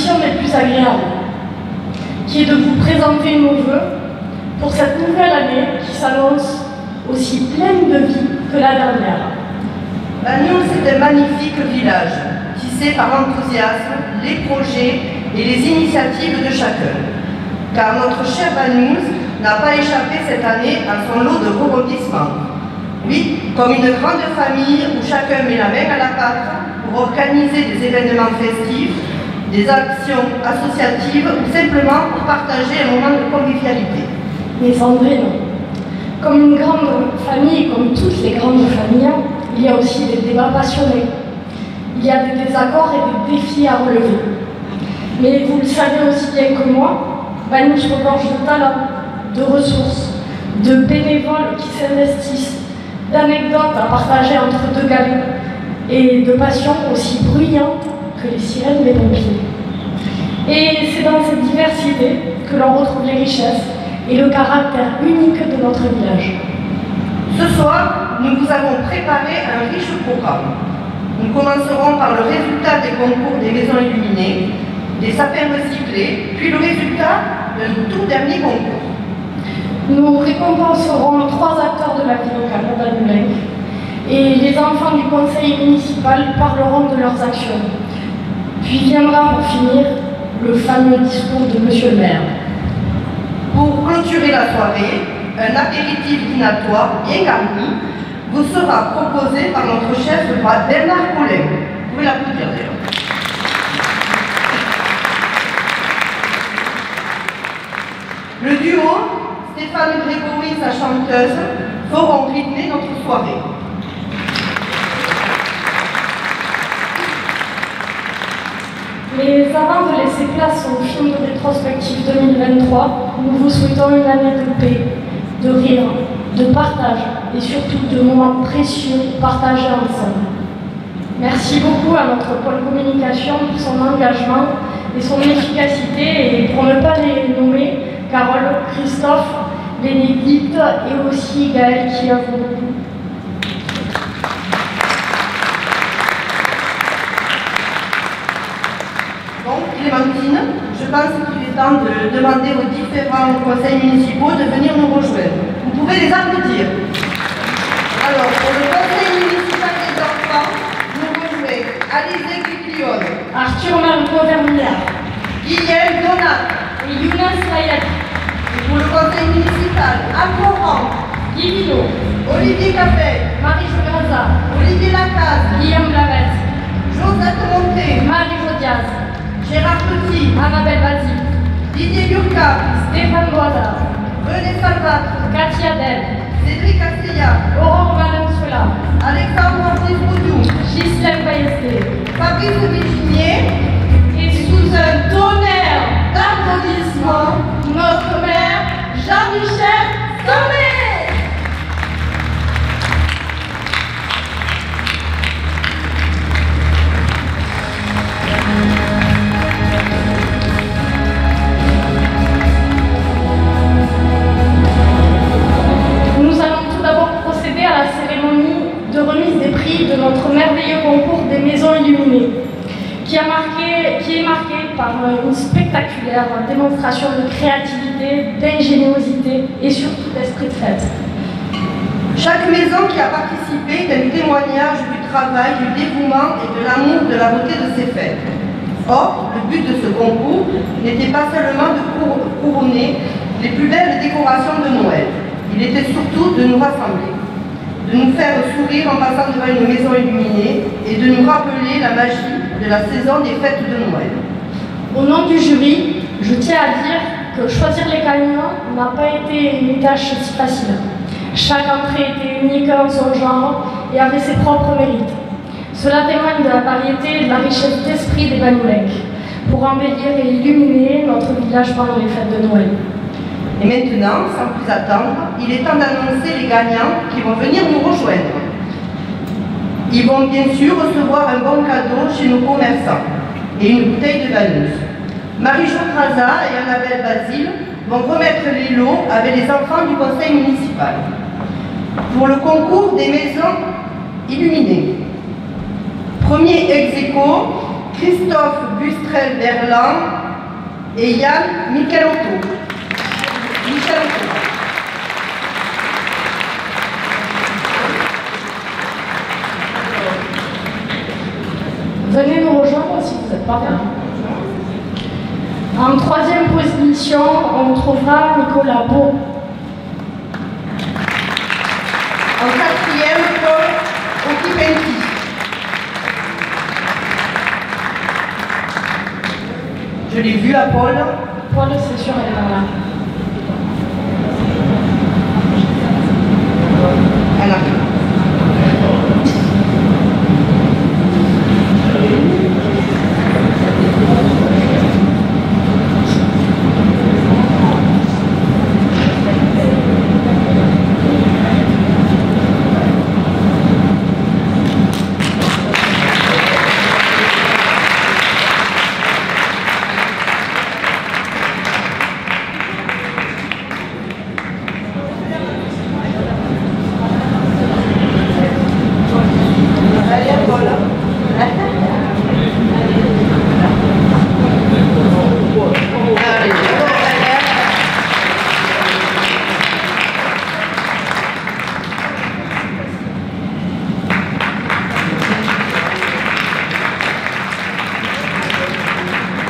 mission des plus agréables, qui est de vous présenter nos vœux pour cette nouvelle année qui s'annonce aussi pleine de vie que la dernière. Bagnols est un magnifique village, tissé par l'enthousiasme, les projets et les initiatives de chacun. Car notre cher Bagnols n'a pas échappé cette année à son lot de rebondissements. Oui, comme une grande famille où chacun met la main à la pâte pour organiser des événements festifs, des actions associatives ou simplement pour partager un moment de convivialité. Mais Sandrine, comme une grande famille, comme toutes les grandes familles, il y a aussi des débats passionnés. Il y a des désaccords et des défis à relever. Mais vous le savez aussi bien que moi, Bagnols regorge de talents, de ressources, de bénévoles qui s'investissent, d'anecdotes à partager entre deux galets et de passions aussi bruyantes que les sirènes des pompiers. Et c'est dans cette diversité que l'on retrouve les richesses et le caractère unique de notre village. Ce soir, nous vous avons préparé un riche programme. Nous commencerons par le résultat des concours des maisons illuminées, des sapins recyclés, puis le résultat d'un tout dernier concours. Nous récompenserons 3 acteurs de la vie locale de Bagnols et les enfants du conseil municipal parleront de leurs actions. Puis viendra pour finir le fameux discours de Monsieur le maire. Pour clôturer la soirée, un apéritif dînatoire bien garni vous sera proposé par notre chef Bernard Collin. Vous pouvez l'applaudir d'ailleurs. Le duo Stéphane Grégory et sa chanteuse feront rythmer notre soirée. Mais avant de laisser place au film de rétrospective 2023, nous vous souhaitons une année de paix, de rire, de partage et surtout de moments précieux partagés ensemble. Merci beaucoup à notre pôle communication pour son engagement et son efficacité, et pour ne pas les nommer, Carole, Christophe, Bénédicte et aussi Gaël qui œuvre beaucoup. Bon, Clémentine, je pense qu'il est temps de demander aux différents conseils municipaux de venir nous rejoindre. Vous pouvez les applaudir. Alors, pour le conseil municipal des enfants, nous rejoignons Alizé Guiglione, Arthur Marco-Vermillard, Guillaume Donat, et Younes Layat, et pour le conseil municipal, à Florent, Guy Vino, Olivier Capet, Marie Graza, Olivier Lacaze, Guillaume Blavette, Josette Monté, Marie Jodiaz, Gérard Petit, Annabelle Bazzi, Didier Burka, Stéphane Boisard, René Salvat, Katia Del, Cédric Castella, Aurore Valenzuela, Alexandre Ortiz-Boudou, Ghislaine Ballesté, Fabrice Viginier, et sous un tonnerre d'applaudissements, notre maire Jean-Michel Sommet. Nous allons tout d'abord procéder à la cérémonie de remise des prix de notre merveilleux concours des maisons illuminées, qui est marqué par une spectaculaire démonstration de créativité, d'ingéniosité et surtout d'esprit de fête. Chaque maison qui a participé est un témoignage du travail, du dévouement et de l'amour de la beauté de ces fêtes. Or, le but de ce concours n'était pas seulement de couronner les plus belles décorations de Noël. Il était surtout de nous rassembler, de nous faire sourire en passant devant une maison illuminée et de nous rappeler la magie de la saison des fêtes de Noël. Au nom du jury, je tiens à dire que choisir les gagnants n'a pas été une tâche si facile. Chaque entrée était unique en son genre et avait ses propres mérites. Cela témoigne de la variété et de la richesse d'esprit des Bagnols pour embellir et illuminer notre village pendant les fêtes de Noël. Et maintenant, sans plus attendre, il est temps d'annoncer les gagnants qui vont venir nous rejoindre. Ils vont bien sûr recevoir un bon cadeau chez nos commerçants et une bouteille de Bagnols. Marie-Jo Traza et Annabelle Basile vont remettre les lots avec les enfants du conseil municipal. Pour le concours des maisons illuminées, premier ex aequo, Christophe Bustrel-Berland et Yann Michelotto. Venez nous rejoindre si vous n'êtes pas bien. En troisième position, on trouvera Nicolas Beau. En quatrième, Paul Okipenti. Je l'ai vu à Paul. Paul, c'est sûr, elle est là. Elle a.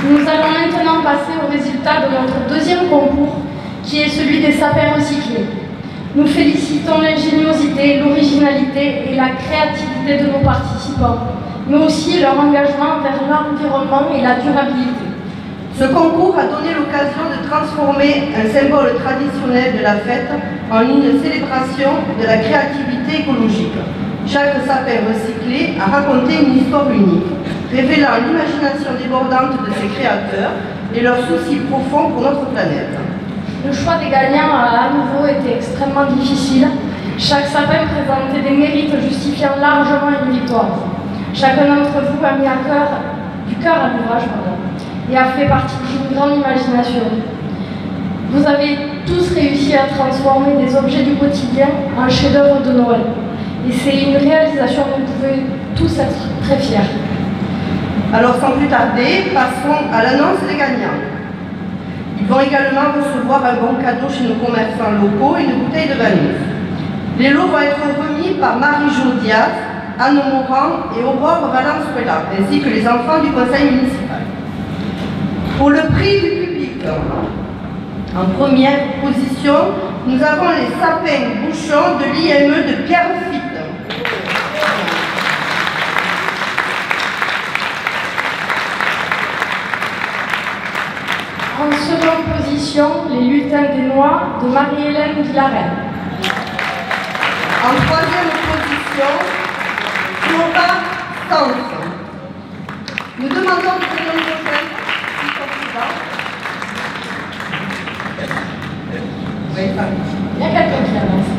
Nous allons maintenant passer au résultat de notre deuxième concours, qui est celui des sapins recyclés. Nous félicitons l'ingéniosité, l'originalité et la créativité de nos participants, mais aussi leur engagement vers l'environnement et la durabilité. Ce concours a donné l'occasion de transformer un symbole traditionnel de la fête en une célébration de la créativité écologique. Chaque sapin recyclé a raconté une histoire unique, révélant l'imagination débordante de ses créateurs et leur souci profond pour notre planète. Le choix des gagnants a à nouveau été extrêmement difficile. Chaque sapin présentait des mérites justifiant largement une victoire. Chacun d'entre vous a mis du cœur à l'ouvrage et a fait partie d'une grande imagination. Vous avez tous réussi à transformer des objets du quotidien en chef-d'œuvre de Noël. Et c'est une réalisation dont vous pouvez tous être très fiers. Alors sans plus tarder, passons à l'annonce des gagnants. Ils vont également recevoir un bon cadeau chez nos commerçants locaux et une bouteille de vanille. Les lots vont être remis par Marie-Jo Diaz, Anne Morand et Aurore Valenzuela, ainsi que les enfants du conseil municipal. Pour le prix du public, en première position, nous avons les sapins bouchons de l'IME de Pierrefitte. En seconde position, les lutins des Noix de Marie-Hélène Villarel. En troisième position, Flora Stans. Nous demandons de venir nous rejoindre, s'ils sont présents. Oui, Il y a quelqu'un qui avance.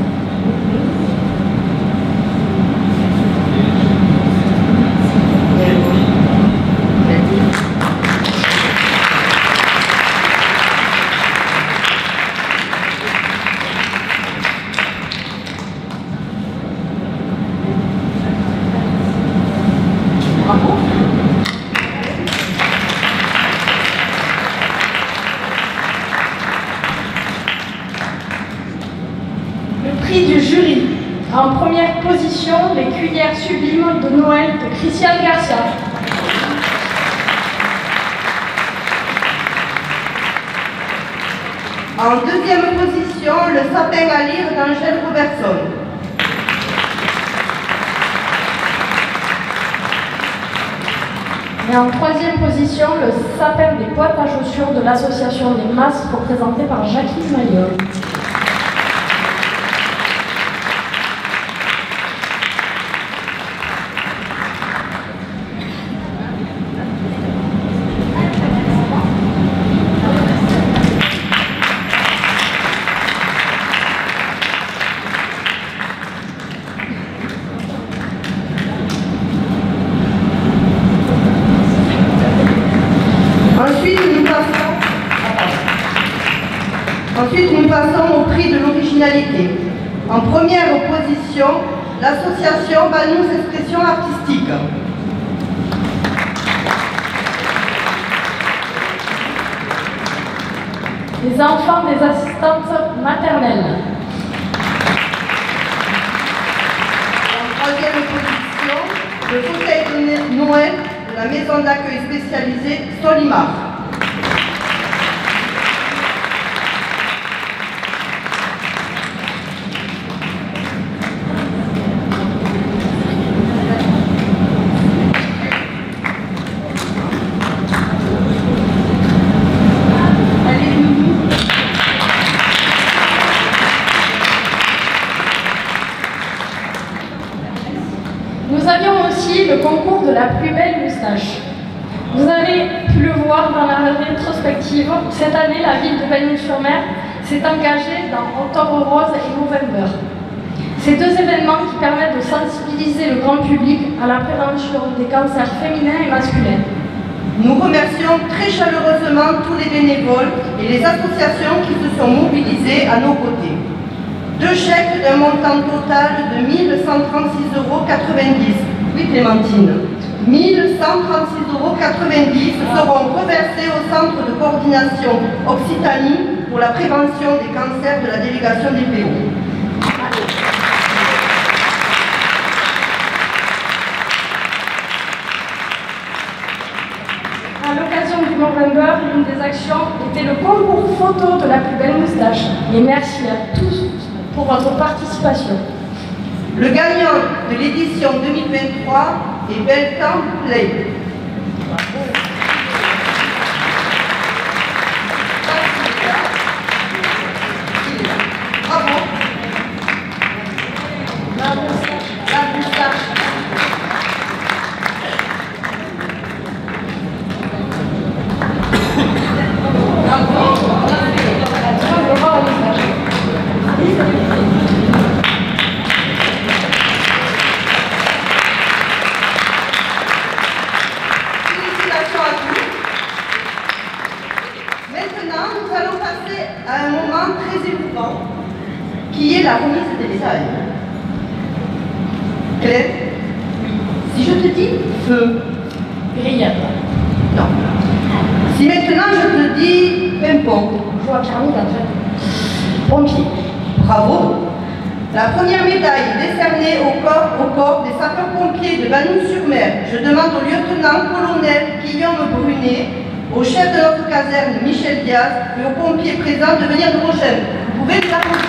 Prix du jury. En première position, les cuillères sublimes de Noël de Christiane Garcia. En deuxième position, le sapin à lire d'Angèle Robertson. Et en troisième position, le sapin des boîtes à chaussures de l'association des Masses, représenté par Jacqueline Maillol. Ensuite, nous passons au prix de l'originalité. En première position, l'association Banous Expression Artistique. les enfants des assistantes maternelles. En troisième position, le fauteuil de Noël de la maison d'accueil spécialisée Solimar. Nous avions aussi le concours de la plus belle moustache. Vous avez pu le voir dans la rétrospective. Cette année, la ville de Bagnols-sur-Mer s'est engagée dans Octobre Rose et Movember. Ces deux événements qui permettent de sensibiliser le grand public à la prévention des cancers féminins et masculins. Nous remercions très chaleureusement tous les bénévoles et les associations qui se sont mobilisées à nos côtés. Deux chèques d'un montant total de 1 136,90 €. Oui, Clémentine. 1 136,90 € seront reversés au Centre de coordination Occitanie pour la prévention des cancers de la délégation des PO. À l'occasion du Movember, l'une des actions était le concours photo de la plus belle moustache. Et merci à tous pour votre participation. Le gagnant de l'édition 2023 est Beltan Play. Bravo. La moustache. Félicitations à tous. Maintenant, nous allons passer à un moment très émouvant, qui est la remise des médailles. Claire, si je te dis feu, Grillade. non. Si maintenant je te dis pimpon, Je vois Pierre-Loup en fait. Pompier. bravo. La première médaille est décernée au corps des sapeurs-pompiers de Bagnols-sur-Mer. Je demande au lieutenant-colonel Guillaume Brunet, au chef de notre caserne Michel Diaz et aux pompiers présents de venir nous rejoindre. Vous pouvez les applaudir.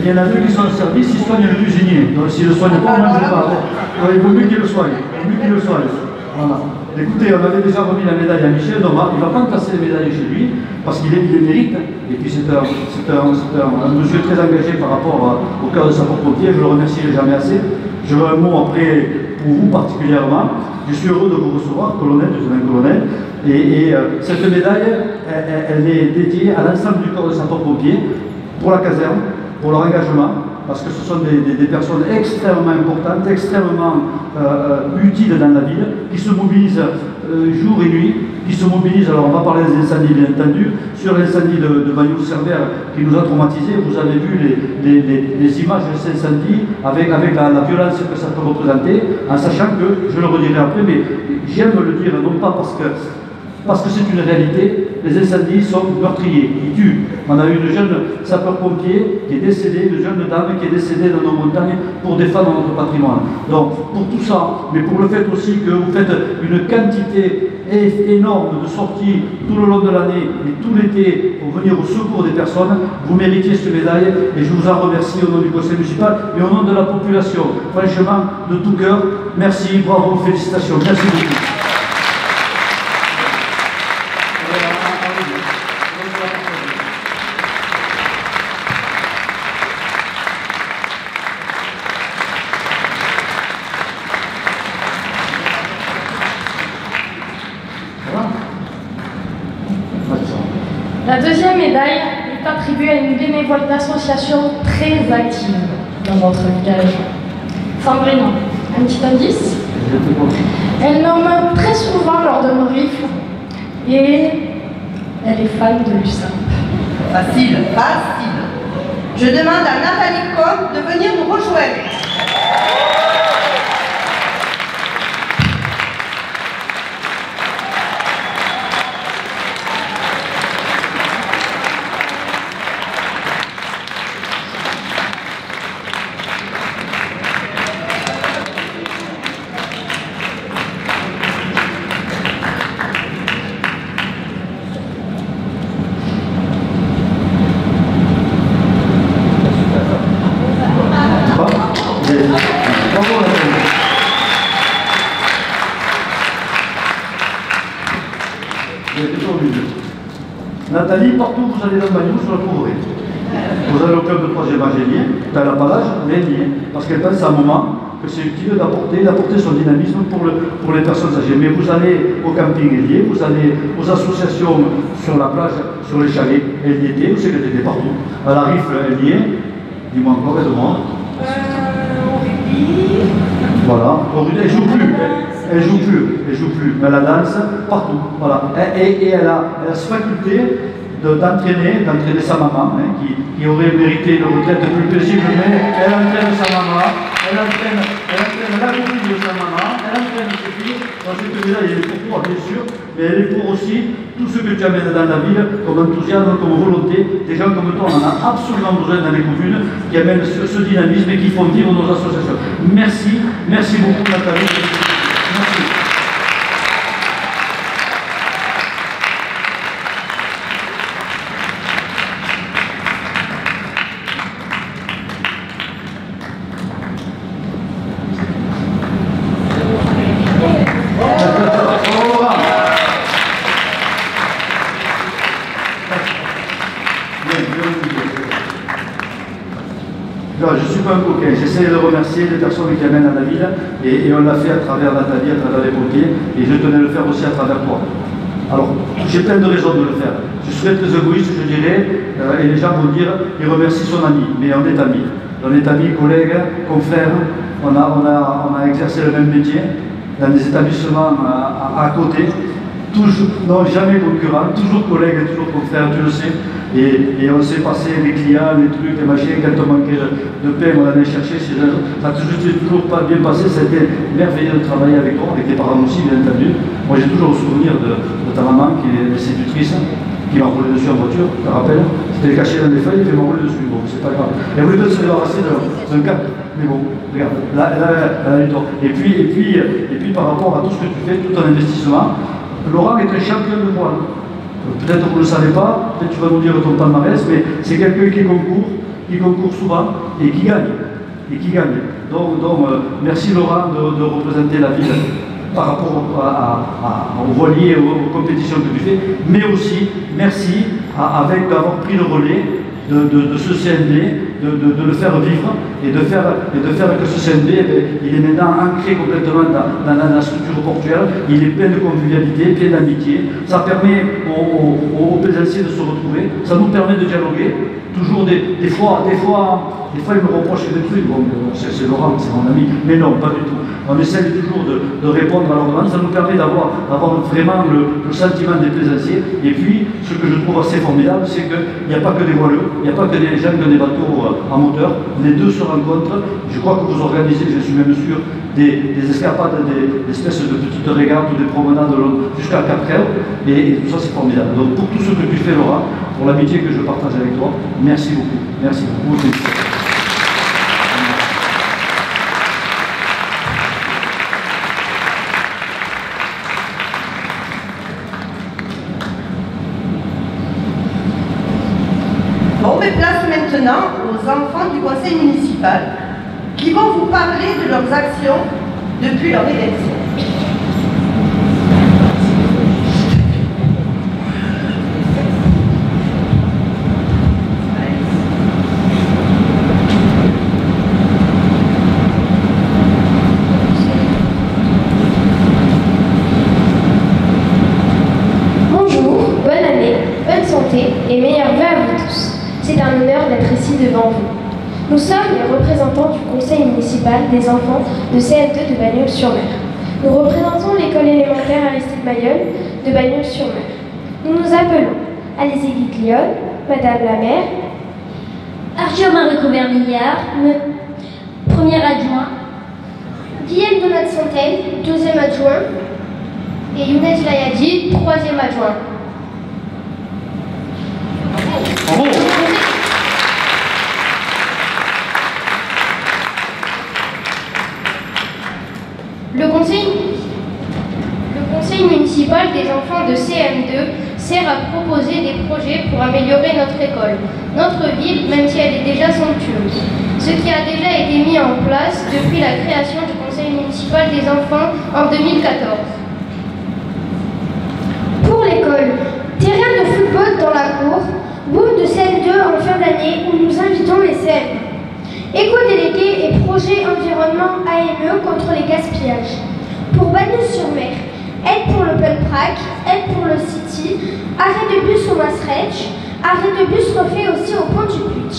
Il y en a deux qui sont en service, ils soignent le cuisinier. Donc s'il ne le soigne pas, on ne mange pas. Donc, il vaut mieux qu'il le soigne. Il vaut mieux qu'il le soigne. Voilà. Écoutez, on avait déjà remis la médaille à Michel, donc il ne va pas me casser les médailles chez lui, parce qu'il les mérite. Et puis c'est un monsieur très engagé par rapport au cœur de sapeurs-pompiers, je le remercierai jamais assez. Je veux un mot après pour vous particulièrement. Je suis heureux de vous recevoir, colonel, lieutenant-colonel. Et cette médaille, elle est dédiée à l'ensemble du corps de sapeurs-pompiers, pour la caserne, pour leur engagement, parce que ce sont des personnes extrêmement importantes, extrêmement utiles dans la ville, qui se mobilisent jour et nuit, qui se mobilisent, alors on va parler des incendies bien entendu, sur l'incendie de Bagnols-sur-Mer qui nous a traumatisés, vous avez vu les images de cet incendie avec la violence que ça peut représenter, en sachant que, je le redirai après, mais j'aime le dire, non pas parce que c'est une réalité, les incendies sont meurtriers, ils tuent. On a eu une jeune sapeur-pompier qui est décédée, une jeune dame qui est décédée dans nos montagnes pour défendre notre patrimoine. Donc, pour tout ça, mais pour le fait aussi que vous faites une quantité énorme de sorties tout le long de l'année et tout l'été pour venir au secours des personnes. Vous méritez cette médaille et je vous en remercie au nom du conseil municipal et au nom de la population. Franchement, de tout cœur, merci, bravo, félicitations, merci beaucoup. La deuxième médaille est attribuée à une bénévole d'association très active dans notre village. Sandrine, un petit indice. Elle nomme très souvent lors de nos rifles et elle est fan de l'USAP. Facile, facile. Je demande à Nathalie Comte de venir nous rejoindre. Nathalie, partout où vous allez dans le Magnou, vous la trouverez. Vous allez au club de 3e âge, elle y est. Elle n'a pas l'âge, mais elle y est. Parce qu'elle pense à un moment que c'est utile d'apporter son dynamisme pour les personnes âgées. Mais vous allez au camping, elle y est. Vous allez aux associations sur la plage, sur les chalets, elle y était. Vous savez qu'elle était partout. À la rifle, elle y est. Dis-moi encore, elle demande. Au rugby. Voilà, elle joue plus. Elle joue plus, mais la danse partout. Voilà. Et elle a cette faculté d'entraîner sa maman, hein, qui aurait mérité une retraite plus paisible, mais elle entraîne sa maman, elle entraîne la copine de sa maman, elle entraîne ses filles. Dans cette médaille, elle est pour toi, bien sûr, mais elle est pour aussi tout ce que tu amènes dans la ville, comme enthousiasme, comme volonté. Des gens comme toi, on en a absolument besoin dans les communes, qui amènent ce dynamisme et qui font vivre nos associations. Merci beaucoup Nathalie. Merci. Je ne suis pas un coquin, j'essaie de remercier les personnes qui amènent à la ville et on l'a fait à travers Nathalie, à travers les pompiers et je tenais à le faire aussi à travers toi. Alors, j'ai plein de raisons de le faire. Je serais très égoïste, je dirais, et les gens vont dire, il remercie son ami, mais on est amis. On est amis, collègues, confrères, on a exercé le même métier dans des établissements à côté. Toujours, non, jamais concurrent, toujours collègue, toujours confrère, tu le sais. Et on s'est passé les clients, les trucs, les machines, quand on manquait de pain, on allait chercher. Ça a toujours pas bien passé, c'était merveilleux de travailler avec toi, avec tes parents aussi, bien entendu. Moi j'ai toujours le souvenir de ta maman qui est institutrice, qui m'a roulé dessus en voiture, tu te rappelles? C'était caché dans les feuilles, et elle m'a roulé dessus, bon, c'est pas grave. Elle voulait bien se débarrasser d'un cap, mais bon, regarde, là, elle a eu tort. Et puis par rapport à tout ce que tu fais, tout ton investissement, Laurent est un champion de voile. Peut-être que vous ne le savez pas, peut-être tu vas nous dire ton palmarès, mais c'est quelqu'un qui concourt souvent et qui gagne. Donc merci Laurent de représenter la ville par rapport aux voiliers, aux compétitions que tu fais, mais aussi merci d'avoir pris le relais de ce CND, de le faire vivre et de faire que ce CND, il est maintenant ancré complètement dans la structure portuaire, il est plein de convivialité, plein d'amitié, ça permet aux plaisanciers de se retrouver, ça nous permet de dialoguer, toujours des fois il me reproche des trucs, bon, c'est Laurent, c'est mon ami, mais non, pas du tout. On essaie toujours de répondre à leurs demandes, ça nous permet d'avoir vraiment le sentiment des plaisanciers. Et puis, ce que je trouve assez formidable, c'est qu'il n'y a pas que des voileux, il n'y a pas que des gens qui ont des bateaux à moteur, les deux se rencontrent. Je crois que vous organisez, je suis même sûr, des escapades, des espèces de petites régates ou des promenades jusqu'à 4 heures, et tout ça c'est formidable. Donc pour tout ce que tu fais Laurent, pour l'amitié que je partage avec toi, merci beaucoup. Merci beaucoup. Bon, mais place maintenant aux enfants du conseil municipal qui vont vous parler de leurs actions depuis leur élection. Et meilleurs vœux à vous tous. C'est un honneur d'être ici devant vous. Nous sommes les représentants du conseil municipal des enfants de CM2 de Bagnols-sur-Mer. Nous représentons l'école élémentaire Aristide Bailleul de Bagnols-sur-Mer. Nous nous appelons Alizé Guitliol, Madame la maire, Arthur-Marie Couvert-Milliard, premier adjoint, Guillaume Donat Fontaine, deuxième adjoint, et Younes Layadi, troisième adjoint. Bravo. Le conseil municipal des enfants de CM2 sert à proposer des projets pour améliorer notre école, notre ville, même si elle est déjà somptueuse. Ce qui a déjà été mis en place depuis la création du conseil municipal des enfants en 2014. Pour l'école, terrain de football dans la cour, boom de CM2 en fin d'année où nous invitons les CM. Éco-délégués et projet environnement AME contre les gaspillages. Pour Bagnols-sur-Mer, aide pour l'Open Prac, aide pour le City, arrêt de bus au Maastricht, arrêt de bus refait aussi au pont du Puig.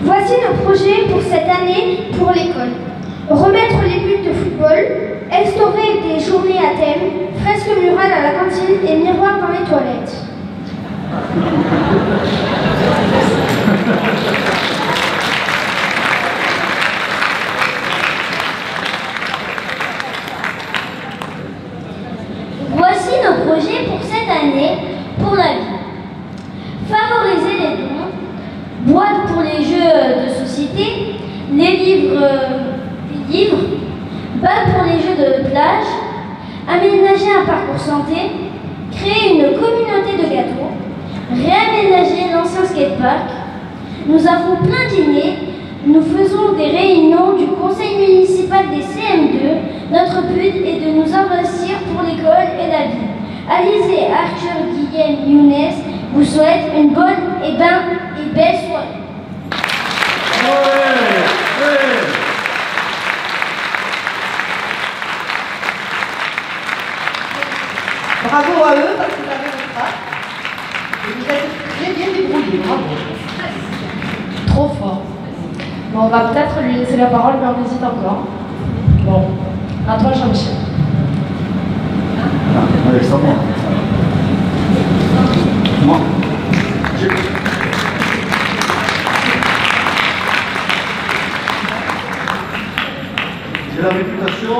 Voici nos projets pour cette année pour l'école. Remettre les buts de football, instaurer des journées à thème, fresque murale à la cantine et miroir dans les toilettes. Voici nos projets pour cette année pour la vie. Favoriser les dons, boîtes pour les jeux de société, les livres, balles pour les jeux de plage, aménager un parcours santé, créer une communauté de gâteaux, réaménager l'ancien skatepark. Nous avons plein dîners, nous faisons des réunions du conseil municipal des CM2. Notre but est de nous investir pour l'école et la vie. Alizé, Arthur, Guillaume, Younes vous souhaitent une bonne et belle soirée. Bravo à eux parce que vous avez votre part. Et vous êtes très bien débrouillés. Bravo. Trop fort. Bon, on va peut-être lui laisser la parole, mais on hésite encore. Bon, à toi Jean-Michel. Allez, c'est à moi. Moi. J'ai la réputation.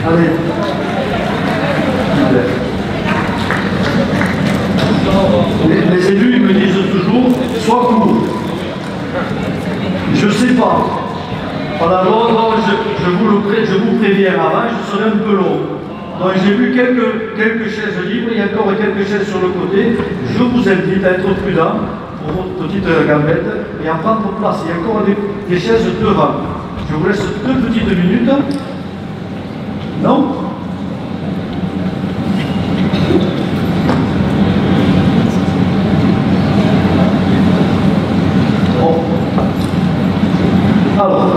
Allez. Les élus me disent toujours, sois court. Je sais pas. Voilà, donc je vous préviens avant, je serai un peu long. Donc j'ai vu quelques chaises libres, il y a encore quelques chaises sur le côté. Je vous invite à être prudent pour votre petite gambette et à prendre place. Il y a encore des chaises devant. Je vous laisse 2 petites minutes. Non? Bon. Alors,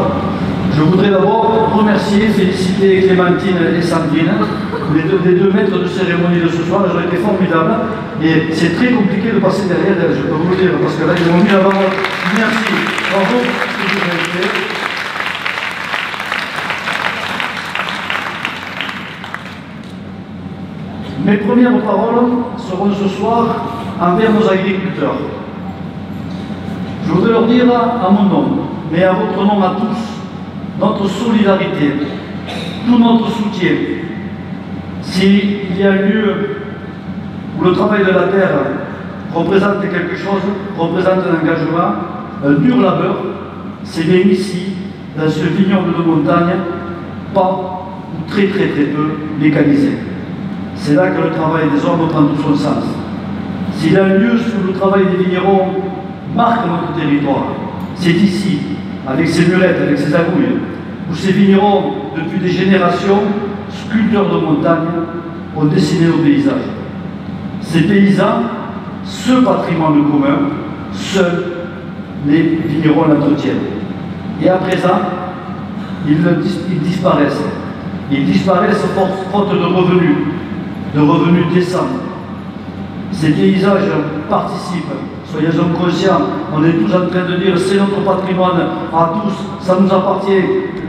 je voudrais d'abord remercier, féliciter Clémentine et Sandrine, les deux maîtres de cérémonie de ce soir. Elles ont été formidables. Et c'est très compliqué de passer derrière elles, je peux vous le dire, parce que là, ils m'ont mis avant. Merci. Bravo. Mes premières paroles seront ce soir envers nos agriculteurs. Je voudrais leur dire à mon nom, mais à votre nom à tous, notre solidarité, tout notre soutien. S'il y a un lieu où le travail de la terre représente quelque chose, représente un engagement, un dur labeur, c'est bien ici, dans ce vignoble de montagne, pas ou très peu mécanisé. C'est là que le travail des hommes prend tout son sens. S'il y a un lieu où le travail des vignerons marque notre territoire, c'est ici, avec ses murettes, avec ses agouilles, où ces vignerons, depuis des générations, sculpteurs de montagne, ont dessiné nos paysages. Ces paysans, ce patrimoine commun, seuls les vignerons l'entretiennent. Et à présent, ils disparaissent. Ils disparaissent faute de revenus décents. Ces paysages participent, soyez-en conscients, on est tous en train de dire c'est notre patrimoine à tous, ça nous appartient.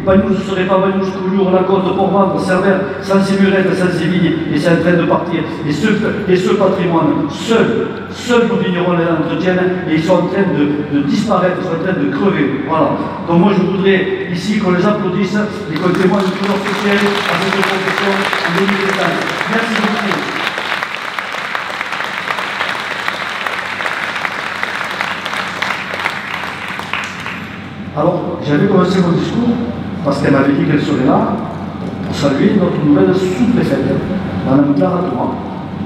Bagnouz ne serait pas Bagnouz Collioure, la côte, Port-Ventre, Cerbère, sans ces murettes, sans ces vignes, et c'est en train de partir. Et ce patrimoine, seuls nos vignerons l'entretiennent, et ils sont en train de disparaître, ils sont en train de crever. Voilà. Donc moi je voudrais ici qu'on les applaudisse et qu'on témoigne de tout leur soutien à cette profession en 2015. Merci beaucoup. Alors, j'avais commencé mon discours parce qu'elle m'avait dit qu'elle serait là pour saluer notre nouvelle sous-préfète, Mme Clara Thomas.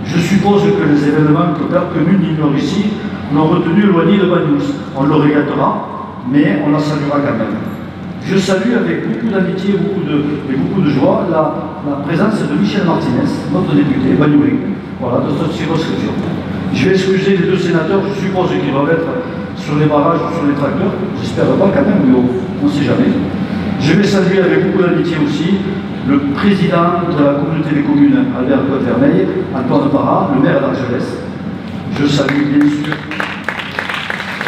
Je suppose que les événements que nul n'ignore ici l'ont retenu éloigné de Bagnouz. On le regrettera, mais on la saluera quand même. Je salue avec beaucoup d'amitié et beaucoup de joie la présence de Michel Martinez, notre député bagnouais, voilà, de cette circonscription. Je vais excuser les deux sénateurs, je suppose qu'ils doivent être sur les barrages ou sur les tracteurs, j'espère pas quand même, mais on ne sait jamais. Je vais saluer avec beaucoup d'amitié aussi le président de la communauté des communes Albert Côte-Vermeil, Antoine Parra, le maire d'Argelès. Je salue bien sûr.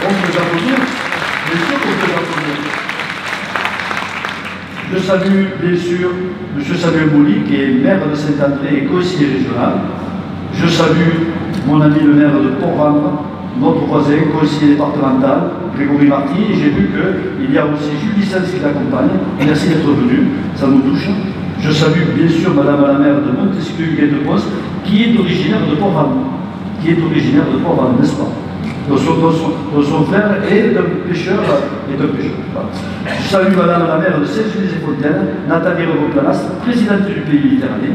On peut applaudir, bien sûr qu'on peut applaudir. Je salue bien sûr M. Samuel Bouli, qui est maire de Saint-André et conseiller régional. Je salue mon ami le maire de Port-Ventre, notre voisin, conseiller départemental, Grégory Marty, et j'ai vu qu'il y a aussi Julie Sens qui l'accompagne. Merci d'être venu, ça nous touche. Je salue bien sûr Madame la maire de Montesquieu et de Pons, qui est originaire de Port-Ventre, n'est-ce pas? Son frère est un pêcheur. Voilà. Je salue Madame la maire de Saint-Gilles-et-Fontaines, Nathalie Revaux-Planas, présidente du pays Méditerranée.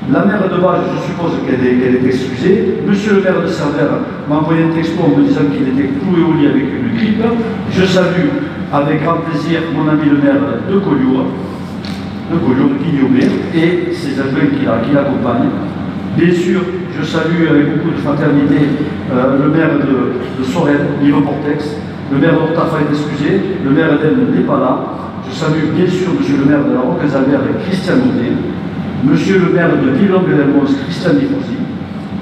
La maire de Bages, je suppose qu'elle est excusée. Monsieur le maire de Cerbère m'a envoyé un texto en me disant qu'il était cloué au lit avec une grippe. Je salue avec grand plaisir mon ami le maire de Collioure, Guignoubert, et ses adjoints qui l'accompagnent. Bien sûr, je salue avec beaucoup de fraternité le maire de Sorel, Yves Portex, le maire d'Ortafa est excusé, le maire d'Elne n'est pas là. Je salue bien sûr monsieur le maire de la Roque-Zalbert, Christian Audet, monsieur le maire de Villon-Belmont, Christian Nifosi,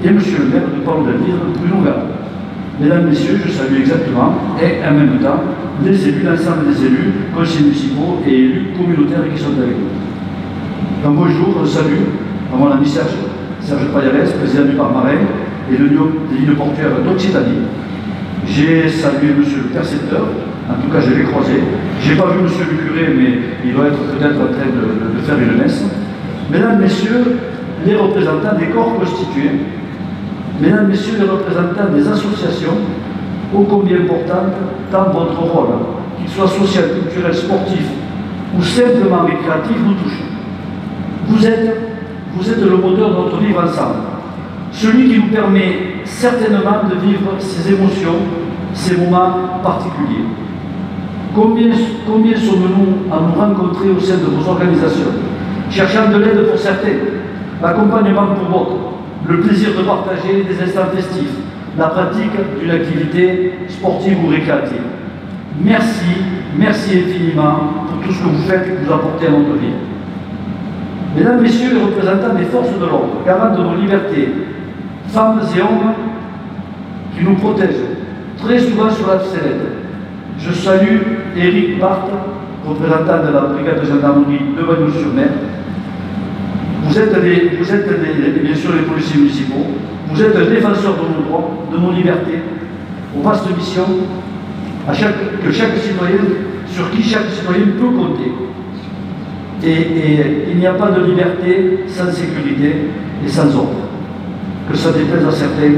et monsieur le maire de Paul-Delvire, Bruno Gall. Mesdames, messieurs, je salue exactement, et en même temps, les élus, l'ensemble des élus, conseillers municipaux et élus communautaires qui sont avec nous. Un bonjour, un salut à mon ami Serge Payares, président du Parc Marin et de l'Union des lignes portuaires d'Occitanie. J'ai salué monsieur le percepteur, en tout cas je l'ai croisé. Je n'ai pas vu monsieur le curé, mais il doit être peut-être en train de faire une messe. Mesdames, messieurs, les représentants des corps constitués, mesdames, messieurs, les représentants des associations, ô combien importantes, tant votre rôle, qu'il soit social, culturel, sportif ou simplement récréatif, nous touche. Vous êtes le moteur de notre vivre ensemble, celui qui nous permet certainement de vivre ces émotions, ces moments particuliers. Combien sommes-nous à nous rencontrer au sein de vos organisations, cherchant de l'aide pour certains, l'accompagnement pour d'autres, le plaisir de partager des instants festifs, la pratique d'une activité sportive ou récréative. Merci infiniment pour tout ce que vous faites et que vous apportez à notre vie. Mesdames, messieurs les représentants des forces de l'ordre, garants de nos libertés, femmes et hommes qui nous protègent, très souvent sur la sellette. Je salue Éric Barthes, représentant de la brigade de gendarmerie de Bagnouz-sur-Mer. Vous êtes bien sûr les policiers municipaux, vous êtes un défenseur de nos droits, de nos libertés, aux vastes missions sur qui chaque citoyen peut compter. Et il n'y a pas de liberté sans sécurité et sans ordre. Que ça déplaise à certains,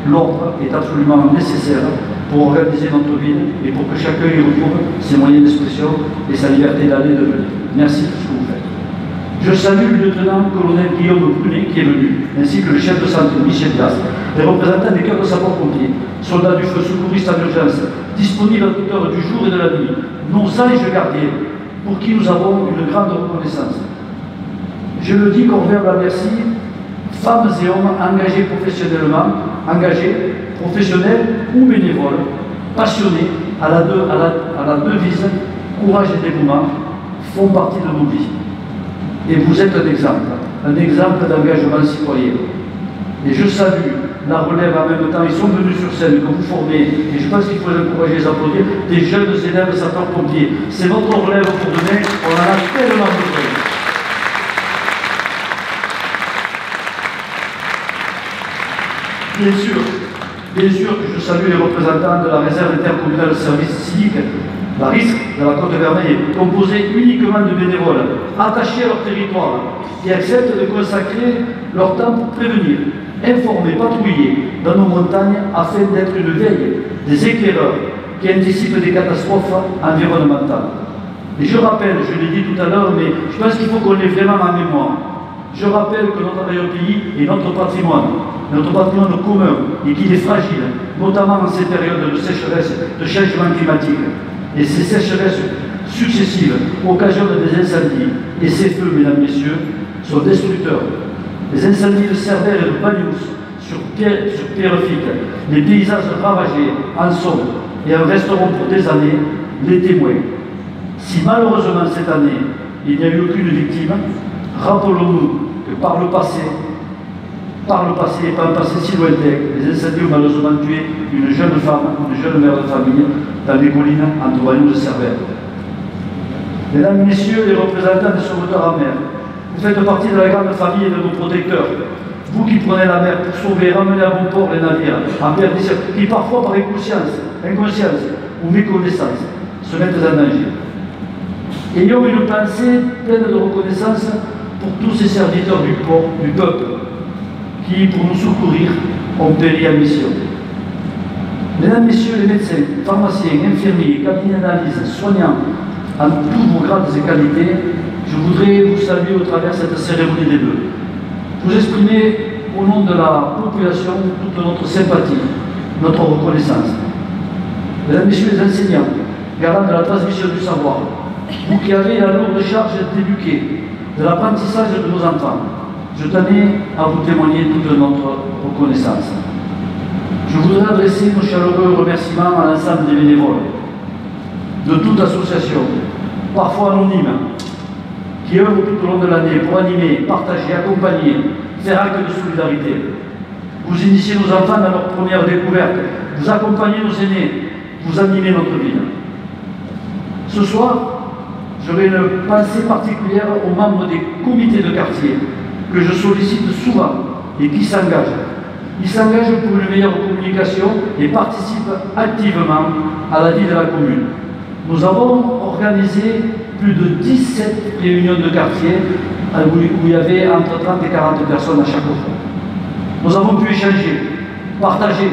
l'ordre est absolument nécessaire pour organiser notre ville et pour que chacun y retrouve ses moyens d'expression et sa liberté d'aller et de venir. Merci pour ce que vous faites. Je salue le lieutenant-colonel Guillaume Brunet qui est venu, ainsi que le chef de centre Michel Glass, les représentants des cœurs de sapeurs-pompiers, soldats du feu, secouristes en urgence, disponibles à toute heure du jour et de la nuit, nos anges gardiens, pour qui nous avons une grande reconnaissance. Je le dis qu'on la merci, femmes et hommes engagés professionnellement, professionnels ou bénévoles, passionnés à la devise courage et dévouement, font partie de nos vies. Et vous êtes un exemple d'engagement citoyen. Et je salue la relève en même temps, ils sont venus sur scène, que vous formez, et je pense qu'il faut les encourager, les applaudir, des jeunes élèves sapeurs-pompiers. C'est votre relève pour demain, on en a tellement besoin. Bien sûr que je salue les représentants de la réserve intercommunale de service civique, la RISC de la Côte-Vermeille, composée uniquement de bénévoles, attachés à leur territoire, qui acceptent de consacrer leur temps pour prévenir, informer, patrouiller dans nos montagnes afin d'être une veille des éclaireurs qui anticipent des catastrophes environnementales. Et je rappelle, je l'ai dit tout à l'heure, mais je pense qu'il faut qu'on l'ait vraiment en mémoire. Je rappelle que notre pays est notre patrimoine commun, et qu'il est fragile, notamment en ces périodes de sécheresse, de changement climatique. Et ces sécheresses successives occasionnent des incendies. Et ces feux, mesdames, messieurs, sont destructeurs. Les incendies de Cerbère et de Banyuls sur Pierrefitte, les paysages ravagés en sont et en resteront pour des années les témoins. Si malheureusement cette année, il n'y a eu aucune victime, rappelons-nous que par le passé et pas un passé si lointain, les incendies ont malheureusement tué une jeune femme, une jeune mère de famille, dans les collines entre Banyuls et Cerbère. Mesdames, Messieurs les représentants des sauveteurs en mer, vous faites partie de la grande famille de nos protecteurs. Vous qui prenez la mer pour sauver et ramener à bon port les navires en perdition, qui parfois par inconscience ou méconnaissance se mettent en danger. Ayons une pensée pleine de reconnaissance pour tous ces serviteurs du peuple, qui, pour nous secourir, ont péri en mission. Mesdames, Messieurs les médecins, pharmaciens, infirmiers, cabinets d'analyse, soignants, en tous vos grades et qualités, je voudrais vous saluer au travers de cette cérémonie des vœux. Vous exprimer au nom de la population toute notre sympathie, notre reconnaissance. Mesdames, Messieurs les enseignants, garants de la transmission du savoir, vous qui avez la lourde charge d'éduquer, de l'apprentissage de nos enfants, je tenais à vous témoigner toute notre reconnaissance. Je voudrais adresser nos chaleureux remerciements à l'ensemble des bénévoles, de toute association, parfois anonyme, qui œuvrent tout au long de l'année pour animer, partager, accompagner, faire acte de solidarité. Vous initiez nos enfants dans leur première découverte, vous accompagnez nos aînés, vous animez notre ville. Ce soir, j'aurai une pensée particulière aux membres des comités de quartier que je sollicite souvent et qui s'engagent. Ils s'engagent pour une meilleure communication et participent activement à la vie de la commune. Nous avons organisé plus de 17 réunions de quartier où il y avait entre 30 et 40 personnes à chaque fois. Nous avons pu échanger, partager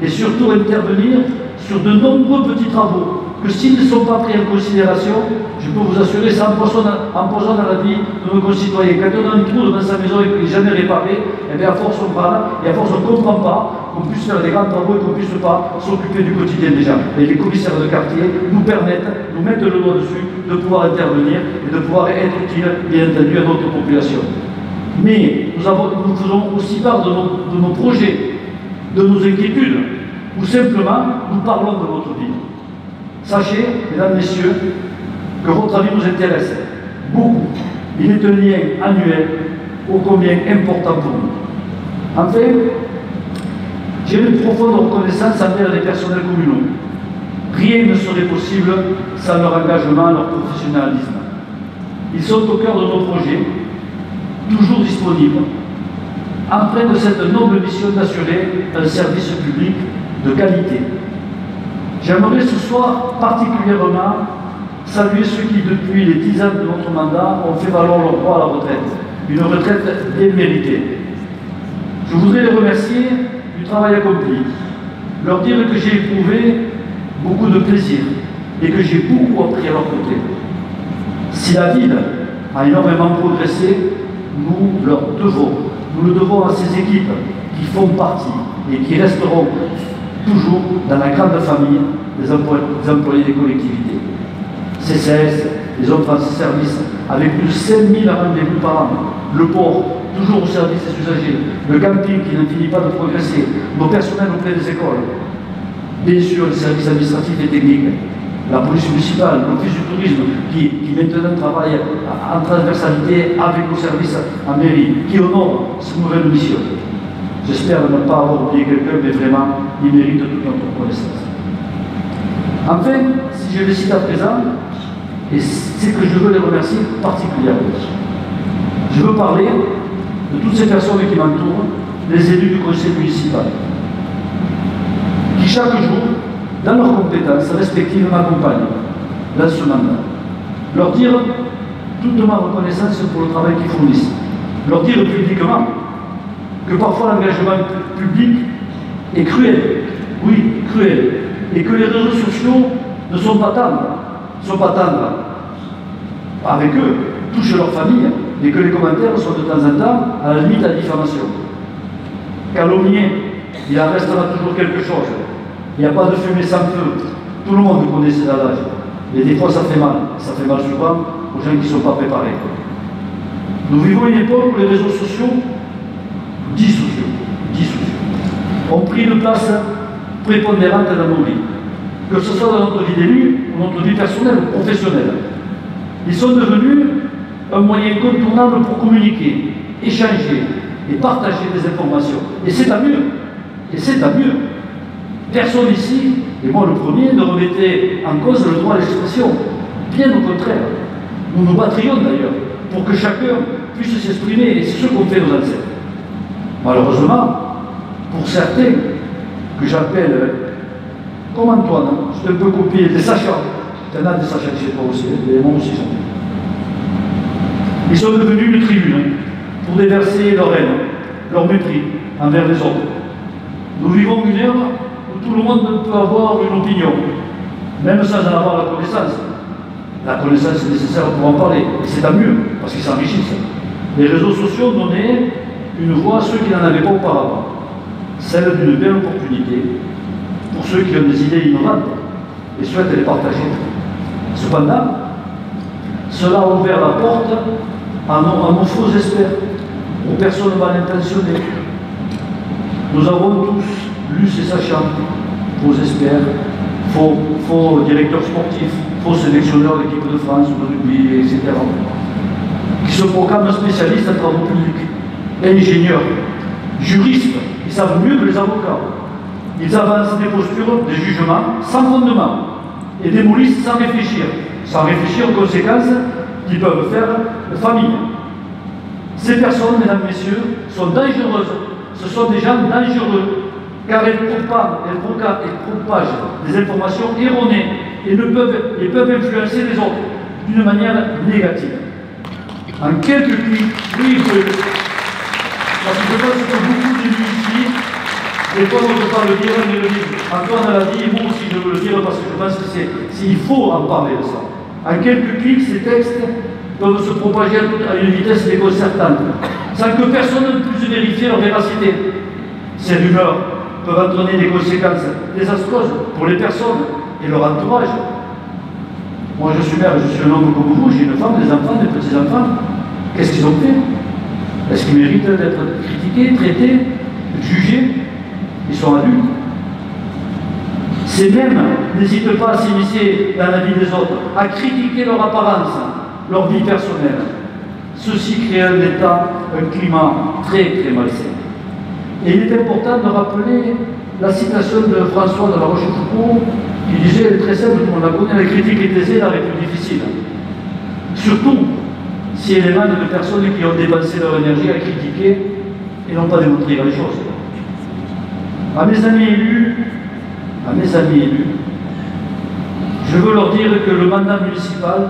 et surtout intervenir sur de nombreux petits travaux que s'ils ne sont pas pris en considération, je peux vous assurer, ça empoisonne dans la vie de nos concitoyens. Quand on a un trou dans sa maison et qu'il n'est jamais réparé, eh bien à force on parle et à force on ne comprend pas qu'on puisse faire des grands travaux et qu'on ne puisse pas s'occuper du quotidien des gens. Et les commissaires de quartier nous permettent, nous mettent le doigt dessus, de pouvoir intervenir et de pouvoir être utile, bien entendu, à notre population. Mais nous faisons aussi part de nos projets, de nos inquiétudes, ou simplement nous parlons de notre vie. Sachez, mesdames, messieurs, que votre avis nous intéresse beaucoup. Il est un lien annuel ô combien important pour nous. Enfin, j'ai une profonde reconnaissance envers les personnels communaux. Rien ne serait possible sans leur engagement, leur professionnalisme. Ils sont au cœur de nos projets, toujours disponibles, empreints de cette noble mission d'assurer un service public de qualité. J'aimerais ce soir particulièrement saluer ceux qui, depuis les 10 ans de notre mandat, ont fait valoir leur droit à la retraite. Une retraite bien méritée. Je voudrais les remercier du travail accompli, leur dire que j'ai éprouvé beaucoup de plaisir et que j'ai beaucoup appris à leur côté. Si la ville a énormément progressé, nous leur devons. Nous le devons à ces équipes qui font partie et qui resteront toujours dans la grande famille des employés des collectivités. CCS, les autres services, avec plus de 5000 rendez-vous par an, le port, toujours au service des usagers, le camping qui n'en finit pas de progresser, nos personnels auprès des écoles, bien sûr les services administratifs et techniques, la police municipale, l'office du tourisme qui maintenant travaille en transversalité avec nos services en mairie, qui honore cette nouvelle mission. J'espère ne pas avoir oublié quelqu'un, mais vraiment, il mérite toute notre reconnaissance. Enfin, si je les cite à présent, et c'est que je veux les remercier particulièrement. Je veux parler de toutes ces personnes qui m'entourent, les élus du conseil municipal, qui chaque jour, dans leurs compétences respectives, m'accompagnent dans ce mandat. Leur dire toute ma reconnaissance pour le travail qu'ils fournissent. Leur dire publiquement que parfois l'engagement public est cruel, oui, cruel, et que les réseaux sociaux ne sont pas tendres avec eux, touchent leur famille, et que les commentaires sont de temps en temps à la limite à la diffamation. Calomnier, il en restera toujours quelque chose. Il n'y a pas de fumée sans feu. Tout le monde connaît ces adages. Et des fois ça fait mal. Ça fait mal souvent aux gens qui ne sont pas préparés. Nous vivons une époque où les réseaux sociaux, dits sociaux, ont pris une place prépondérante dans nos vies. Que ce soit dans notre vie d'élu ou notre vie personnelle ou professionnelle. Ils sont devenus un moyen incontournable pour communiquer, échanger et partager des informations. Et c'est à mieux. Et c'est à mieux. Personne ici, et moi le premier, ne remettait en cause le droit à l'expression. Bien au contraire. Nous nous battrions d'ailleurs pour que chacun puisse s'exprimer, et c'est ce qu'ont fait nos ancêtres. Malheureusement, pour certains, que j'appelle comme Antoine, je te peux copier des sachants, tu en as des sachants chez toi aussi, et moi aussi j'en ai. Ils sont devenus une tribune pour déverser leur haine, leur mépris envers les autres. Nous vivons une ère où tout le monde peut avoir une opinion, même sans en avoir la connaissance. La connaissance est nécessaire pour en parler, et c'est à mieux, parce qu'ils s'enrichissent. Les réseaux sociaux donnaient une voix à ceux qui n'en avaient pas auparavant, celle d'une belle opportunité pour ceux qui ont des idées innovantes et souhaitent les partager. Cependant, cela a ouvert la porte à nos faux experts, aux personnes mal intentionnées. Nous avons tous lu ces sachants, faux experts, faux directeurs sportifs, faux sélectionneurs d'équipe de France ou de rugby, etc., qui se proclament spécialistes en travaux publics, ingénieurs, juristes, ils savent mieux que les avocats. Ils avancent des postures, des jugements sans fondement et démolissent sans réfléchir aux conséquences qu'ils peuvent faire aux familles. Ces personnes, mesdames, messieurs, sont dangereuses. Ce sont des gens dangereux, car elles propagent des informations erronées et peuvent influencer les autres d'une manière négative. En quelques clics, oui, parce que je pense que beaucoup d'élus ici, des fois on ne peut pas le dire, mais le dire. Antoine l'a dit, et moi aussi je veux le dire, parce que je pense qu'il faut en parler de ça. En quelques clics, ces textes peuvent se propager à une vitesse déconcertante, sans que personne ne puisse vérifier leur véracité. Ces rumeurs peuvent entraîner des conséquences désastreuses pour les personnes et leur entourage. Moi je suis mère, je suis un homme comme vous, j'ai une femme, des enfants, des petits-enfants. Qu'est-ce qu'ils ont fait? Est-ce qu'ils méritent d'être critiqués, traités, jugés? Ils sont adultes. Ces mêmes n'hésitent pas à s'immiscer dans la vie des autres, à critiquer leur apparence, leur vie personnelle. Ceci crée un état, un climat très très malsain. Et il est important de rappeler la citation de François de la Rochefoucauld qui disait, elle est très simple, on la connaît, la critique est aisée, la plus difficile. Surtout si elle émane de personnes qui ont dépensé leur énergie à critiquer et n'ont pas démontré grand chose. À mes amis élus, je Je veux leur dire que le mandat municipal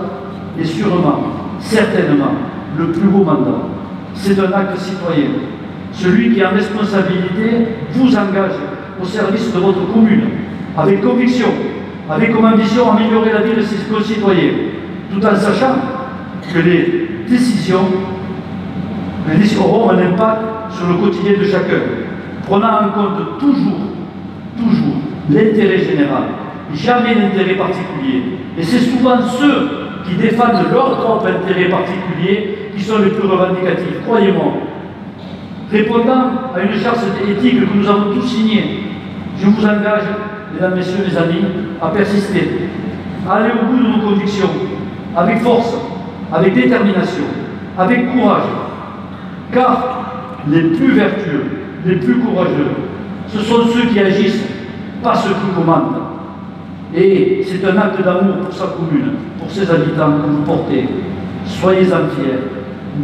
est sûrement, certainement, le plus beau mandat. C'est un acte citoyen. Celui qui, en responsabilité, vous engage au service de votre commune, avec conviction, avec comme ambition améliorer la vie de ses concitoyens, tout en sachant que les décisions auront un impact sur le quotidien de chacun, prenant en compte toujours l'intérêt général, jamais l'intérêt particulier. Et c'est souvent ceux qui défendent leur propre intérêt particulier qui sont les plus revendicatifs, croyez-moi. Répondant à une charte éthique que nous avons tous signée, je vous engage, mesdames, messieurs, les amis, à persister, à aller au bout de nos convictions, avec force, avec détermination, avec courage, car les plus vertueux, les plus courageux, ce sont ceux qui agissent, pas ceux qui commandent. Et c'est un acte d'amour pour sa commune, pour ses habitants que vous portez. Soyez-en fiers.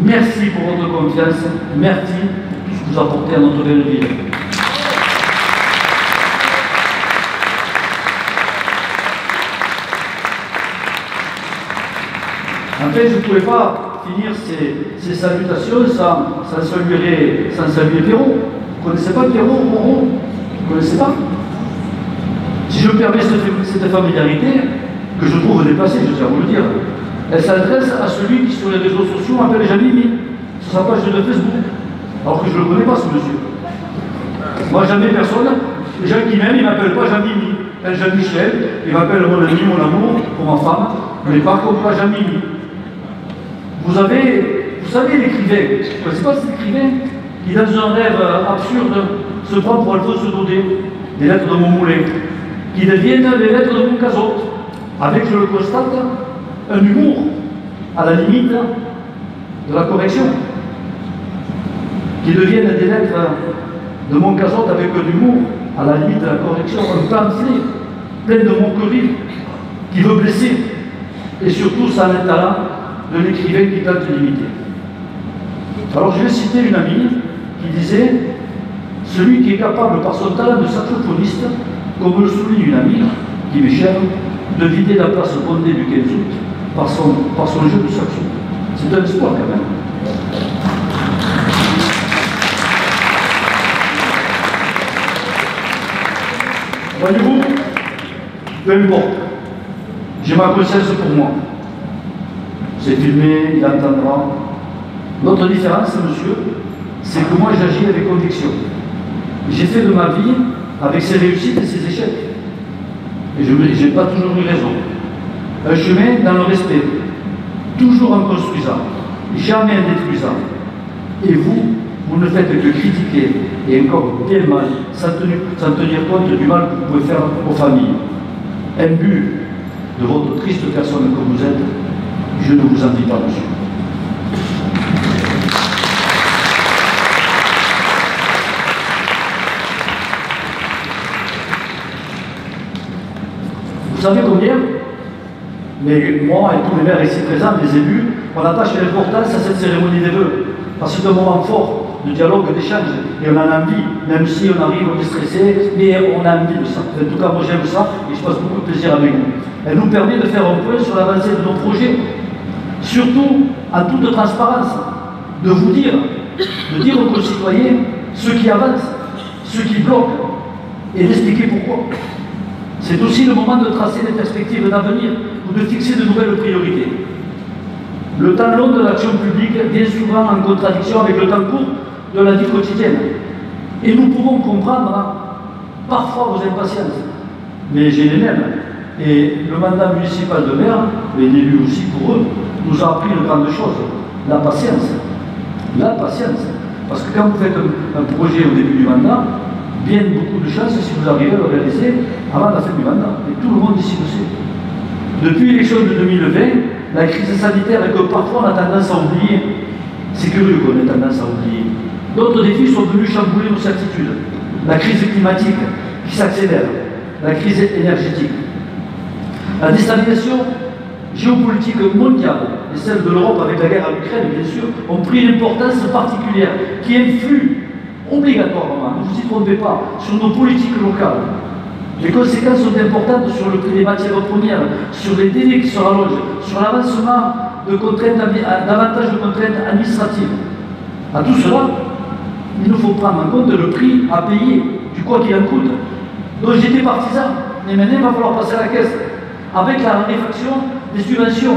Merci pour votre confiance. Merci pour tout ce que vous apportez à notre belle ville. En fait, je ne pouvais pas finir ces salutations sans saluer Pierrot. Vous ne connaissez pas Pierrot, Moreau? Vous ne connaissez pas? Si je me permets cette familiarité, que je trouve déplacée, je tiens à vous le dire, elle s'adresse à celui qui, sur les réseaux sociaux, m'appelle Jean-Mimi, sur sa page de Facebook. Alors que je ne le connais pas, ce monsieur. Moi, jamais personne. Les gens qui m'aiment, ils ne m'appellent pas Jean-Mimi. Jean-Michel, ils m'appellent mon ami, mon amour, pour ma femme, mais par contre pas Jean-Mimi. Vous savez l'écrivain, vous ne connaissez pas cet écrivain qui, dans un rêve absurde, se prend pour Alphonse Daudet, des lettres de mon moulin, qui deviennent les lettres de mon casotte, avec, je le constate, un humour à la limite de la correction, qui deviennent des lettres de mon casotte avec un humour à la limite de la correction, un pamphlet plein de moqueries qui veut blesser, et surtout sans le talent de l'écrivain qui tente de l'imiter. Alors je vais citer une amie qui disait « Celui qui est capable par son talent de saxophoniste, comme le souligne une amie qui m'est chère, de vider la place bondée du 15 août par son jeu de saxo. » C'est un espoir quand même. Voyez-vous, peu importe, j'ai ma conscience pour moi. C'est filmé, il entendra. Notre différence, monsieur, c'est que moi j'agis avec conviction. J'ai fait de ma vie avec ses réussites et ses échecs. Et je n'ai pas toujours eu raison. Un chemin dans le respect, toujours en construisant, jamais en détruisant. Et vous, vous ne faites que critiquer, et encore bien mal, sans tenir compte du mal que vous pouvez faire aux familles. Imbu de votre triste personne que vous êtes, je ne vous envie pas, monsieur. Vous savez combien? Mais moi et tous les maires ici présents, les élus, on attache l'importance à cette cérémonie des vœux. Parce que c'est un moment fort de dialogue, d'échange, et on en a envie, même si on arrive, on est stressé, mais on a envie de ça. En tout cas, moi j'aime ça, et je passe beaucoup de plaisir avec vous. Elle nous permet de faire un point sur l'avancée de nos projets, surtout en toute transparence, de vous dire, aux concitoyens ce qui avance, ce qui bloque, et d'expliquer pourquoi. C'est aussi le moment de tracer des perspectives d'avenir ou de fixer de nouvelles priorités. Le temps long de l'action publique vient souvent en contradiction avec le temps court de la vie quotidienne. Et nous pouvons comprendre parfois vos impatiences, mais j'ai les mêmes. Et le mandat municipal de maire, et l'élu aussi pour eux, nous a appris une grande chose, la patience. La patience. Parce que quand vous faites un projet au début du mandat, bien beaucoup de chances si vous arrivez à le réaliser avant la fin du mandat. Et tout le monde ici le sait. Depuis l'élection de 2020, la crise sanitaire que parfois on a tendance à oublier, c'est curieux qu'on ait tendance à oublier. D'autres défis sont venus chambouler nos certitudes. La crise climatique qui s'accélère, la crise énergétique. La déstabilisation géopolitique mondiale et celle de l'Europe avec la guerre en Ukraine, bien sûr, ont pris une importance particulière qui influe obligatoirement, ne vous y trompez pas, sur nos politiques locales. Les conséquences sont importantes sur le prix des matières premières, sur les délais qui se rallongent, sur l'avancement de contraintes, davantage de contraintes administratives. À tout cela, il nous faut prendre en compte le prix à payer, du quoi qu'il en coûte. Donc j'étais partisan, mais maintenant il va falloir passer à la caisse, avec la raréfaction des subventions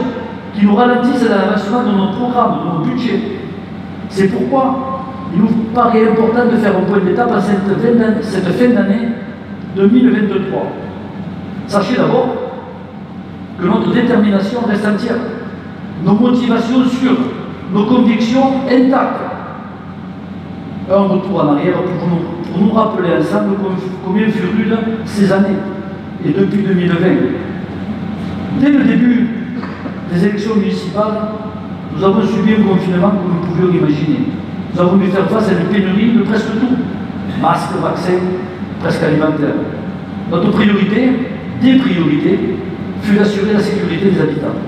qui nous ralentissent dans l'avancement de nos programmes, de nos budgets. C'est pourquoi il nous paraît important de faire un point d'étape à cette fin d'année 2023. Sachez d'abord que notre détermination reste entière, nos motivations sûres, nos convictions intactes. Un retour en arrière pour nous rappeler ensemble combien furent rudes ces années, et depuis 2020. Dès le début des élections municipales, nous avons subi un confinement que nous pouvions imaginer. Nous avons dû faire face à une pénurie de presque tout, masques, vaccins, presque alimentaires. Notre priorité, des priorités, fut d'assurer la sécurité des habitants.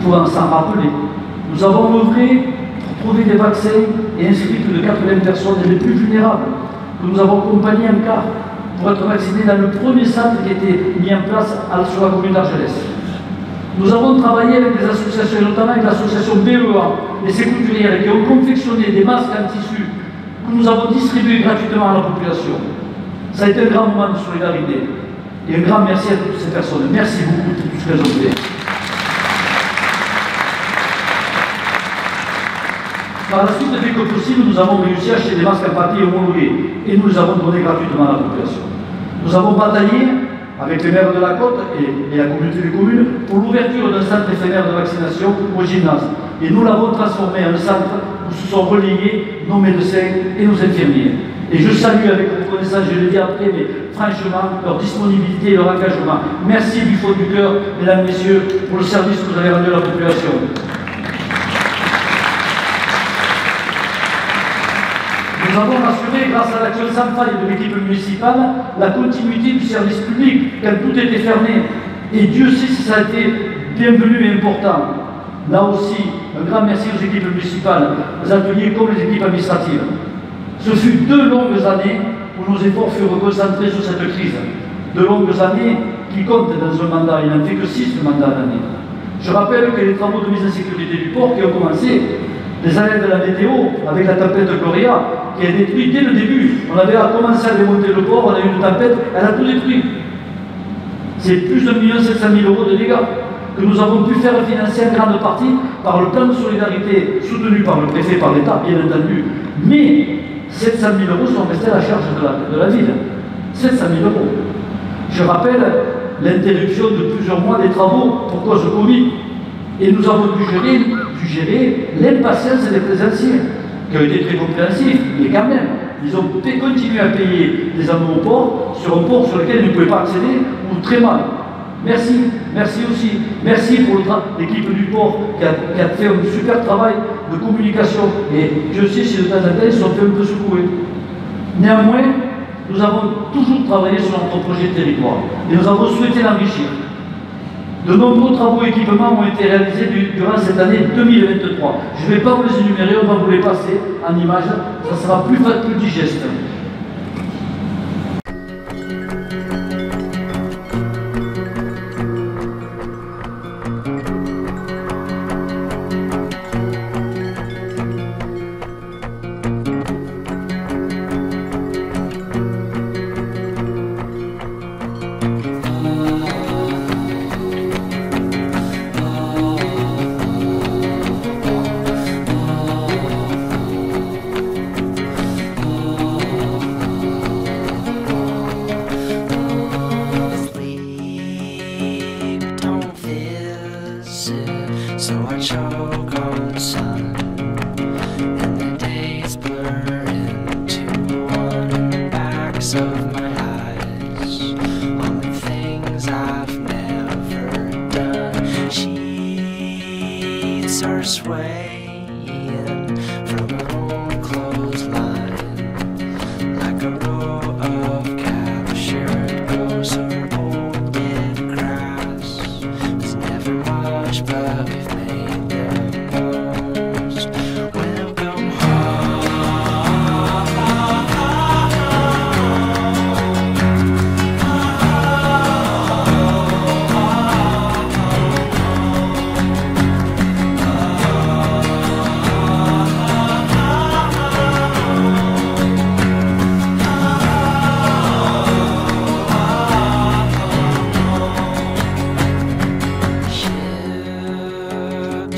Pour s'en rappeler, nous avons œuvré pour trouver des vaccins et inscrit plus de 80 personnes les plus vulnérables, que nous avons accompagnés en car pour être vaccinés dans le premier centre qui était mis en place sur la commune d'Argelès. Nous avons travaillé avec des associations, notamment avec l'association BEA et ses couturières, qui ont confectionné des masques en tissu que nous avons distribués gratuitement à la population. Ça a été un grand moment de solidarité. Et un grand merci à toutes ces personnes. Merci beaucoup pour tout ce qu'elles ont fait. Par la suite, dès que possible, nous avons réussi à acheter des masques en papier homologués et nous les avons donnés gratuitement à la population. Nous avons bataillé avec les maires de la côte et la communauté des communes pour l'ouverture d'un centre éphémère de vaccination au gymnase. Et nous l'avons transformé en un centre où se sont relayés nos médecins et nos infirmiers. Et je salue avec reconnaissance, je l'ai dit après, mais franchement, leur disponibilité et leur engagement. Merci du fond du cœur, mesdames, messieurs, pour le service que vous avez rendu à la population. Nous avons assuré, grâce à l'action sans faille de l'équipe municipale, la continuité du service public quand tout était fermé. Et Dieu sait si ça a été bienvenu et important. Là aussi, un grand merci aux équipes municipales, aux ateliers comme les équipes administratives. Ce fut 2 longues années où nos efforts furent concentrés sur cette crise. 2 longues années qui comptent dans un mandat. Il n'en fait que 6 de mandat d'année. Je rappelle que les travaux de mise en sécurité du port qui ont commencé, les alertes de la météo, avec la tempête Gloria, qui a détruit dès le début. On avait commencé à démonter le port, on a eu une tempête, elle a tout détruit. C'est plus de 1 700 000 € de dégâts que nous avons pu faire financer en grande partie par le plan de solidarité soutenu par le préfet, par l'État, bien entendu. Mais 700 000 € sont restés à la charge de la ville. 700 000 €. Je rappelle l'interruption de plusieurs mois des travaux pour cause de Covid. Et nous avons dû gérer l'impatience des plaisanciers, qui ont été très compréhensifs, mais quand même, ils ont continué à payer des amendes au port, sur un port sur lequel ils ne pouvaient pas accéder, ou très mal. Merci, merci aussi. Merci pour l'équipe du port qui a fait un super travail de communication. Et je sais si de temps en temps, ils se sont fait un peu secouer. Néanmoins, nous avons toujours travaillé sur notre projet de territoire. Et nous avons souhaité l'enrichir. De nombreux travaux et équipements ont été réalisés durant cette année 2023. Je ne vais pas vous les énumérer, on va vous les passer en images. Ça sera plus digeste.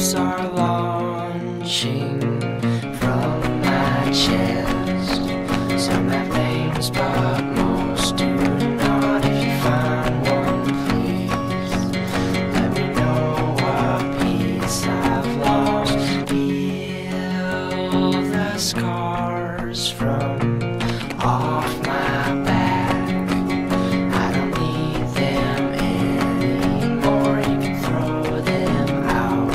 Thoughts are launching from my chest. Some have names, but most do not. If you find one, please let me know what piece I've lost. Heal the scars from off my back. I don't need them anymore. You can throw them out.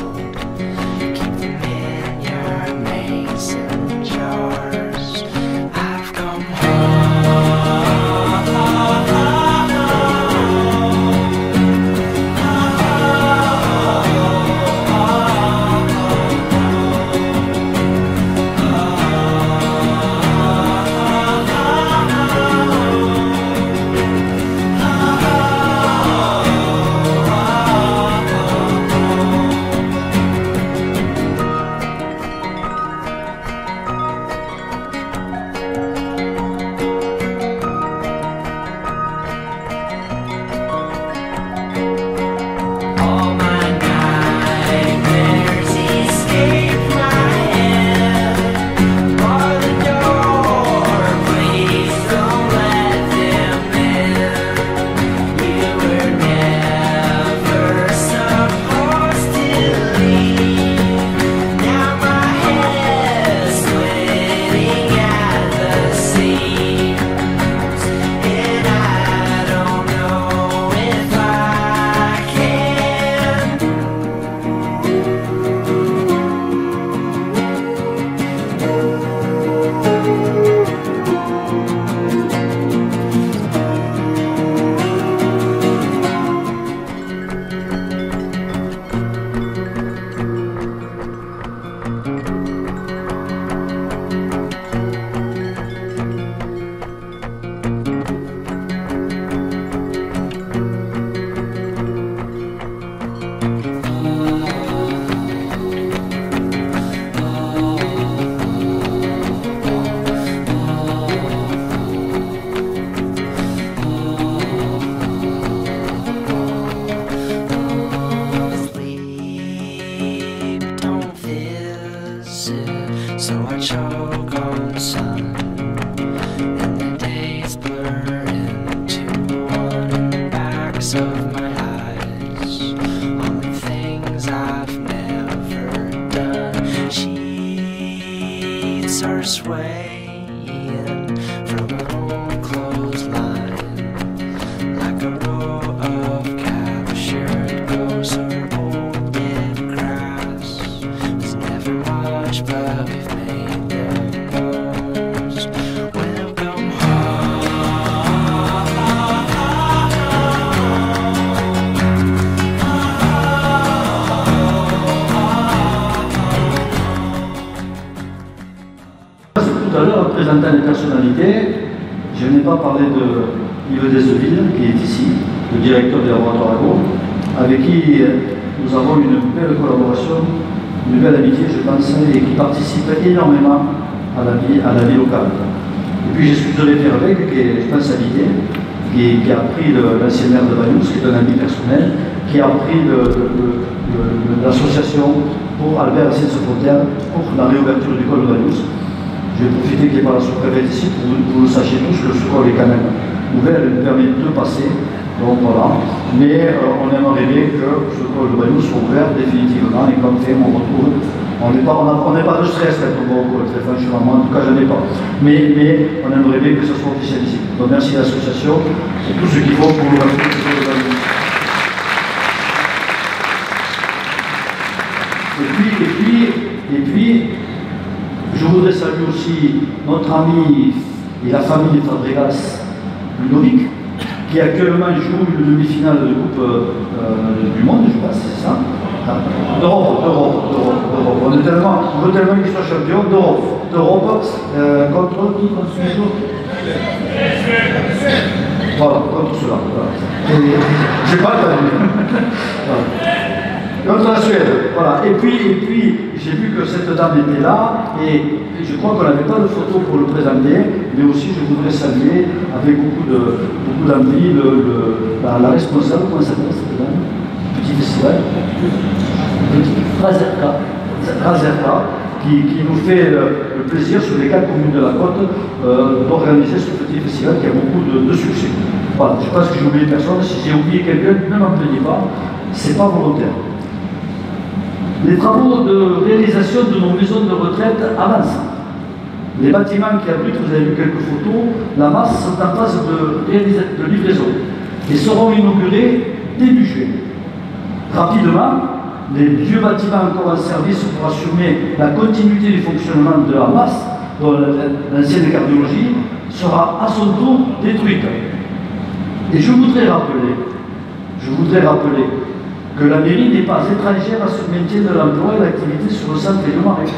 Keep them in your mason jars. I've come all my nightmares escape my head. Bar the door, please don't let them in. You were never supposed to leave. Now my head's splitting at the seams, and I don't know if I can. Sleep don't visit, so I choke on sun, and the days blur into one in the backs of my eyes, on the things I've never done. Sheets are swaying from an old clothesline, like a row of captured ghosts or old dead grass. It's never much, but we've made the most. Welcome Tout à l'heure, en présentant les personnalités, je n'ai pas parlé de Yves Desville, qui est ici, le directeur du laboratoire Agro, avec qui nous avons une belle collaboration, une belle amitié, je pense, et qui participe énormément à la vie locale. Et puis j'excuserai Hervé, qui est, je pense, habité, qui a pris l'ancien maire de Bagnols, qui est un ami personnel, qui a pris l'association pour Albert Saint-Fontaine pour la réouverture du col de Bagnols. Je vais profiter qu'il n'y ait pas la sous-préfète ici pour que vous le sachiez tous, le sous-col est quand même ouvert, il nous permet de passer. Donc voilà. Mais on aimerait bien que ce col de Bagnols soit ouvert définitivement et comme fait, on retrouve. On n'est pas de stress quand on va au col, très franchement, moi en tout cas je n'en ai pas. Mais on aimerait bien que ce soit officialisé. Donc merci à l'association et tout ce qu'il faut pour l'ouverture du col de Bagnols. Et puis, je voudrais saluer aussi notre ami et la famille Fabregas Ludovic, qui actuellement joue une demi-finale de Coupe du Monde, je pense, c'est ça. D'Europe. On veut tellement qu'il soit champion d'Europe. Contre qui? Contre ce jour? Voilà, contre cela. Voilà. J'ai pas entendu. Voilà. Contre la Suède, voilà. Et puis j'ai vu que cette dame était là, et je crois qu'on n'avait pas de photo pour le présenter, mais aussi je voudrais saluer, avec beaucoup d'envie, la responsable, comment ça s'appelle cette dame? Petit festival. Razerka, qui nous fait le plaisir sur les 4 communes de la côte d'organiser ce petit festival qui a beaucoup de succès. Voilà, je pense que j'ai oublié personne. Si j'ai oublié quelqu'un, ne m'en plaignez pas, c'est pas volontaire. Les travaux de réalisation de nos maisons de retraite avancent. Les bâtiments qui abritent, vous avez vu quelques photos, la masse sont en phase de livraison et seront inaugurés début juin. Rapidement, les vieux bâtiments encore en service pour assurer la continuité du fonctionnement de la masse, dont l'ancienne cardiologie, sera à son tour détruite. Et je voudrais rappeler que la mairie n'est pas étrangère à ce maintien de l'emploi et de l'activité sur le centre et le marais.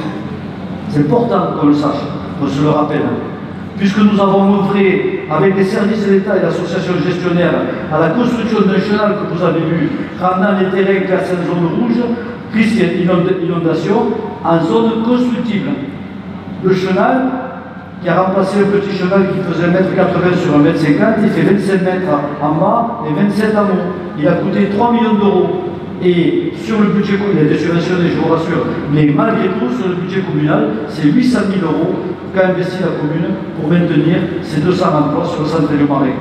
C'est important qu'on le sache, qu'on se le rappelle. Puisque nous avons œuvré avec les services de l'État et l'association gestionnaire à la construction d'un chenal que vous avez vu, rendant les terrains classés en zone rouge, risque d'inondation, en zone constructible. Le chenal, qui a remplacé un petit chenal qui faisait 1,80 m sur 1,50 m, il fait 27 mètres en bas et 27 en haut. Il a coûté 3 millions d'euros. Et sur le budget communal, il a été subventionné, je vous rassure, mais malgré tout, sur le budget communal, c'est 800 000 euros qu'a investi la commune pour maintenir ces 200 emplois sur le centre du Marais.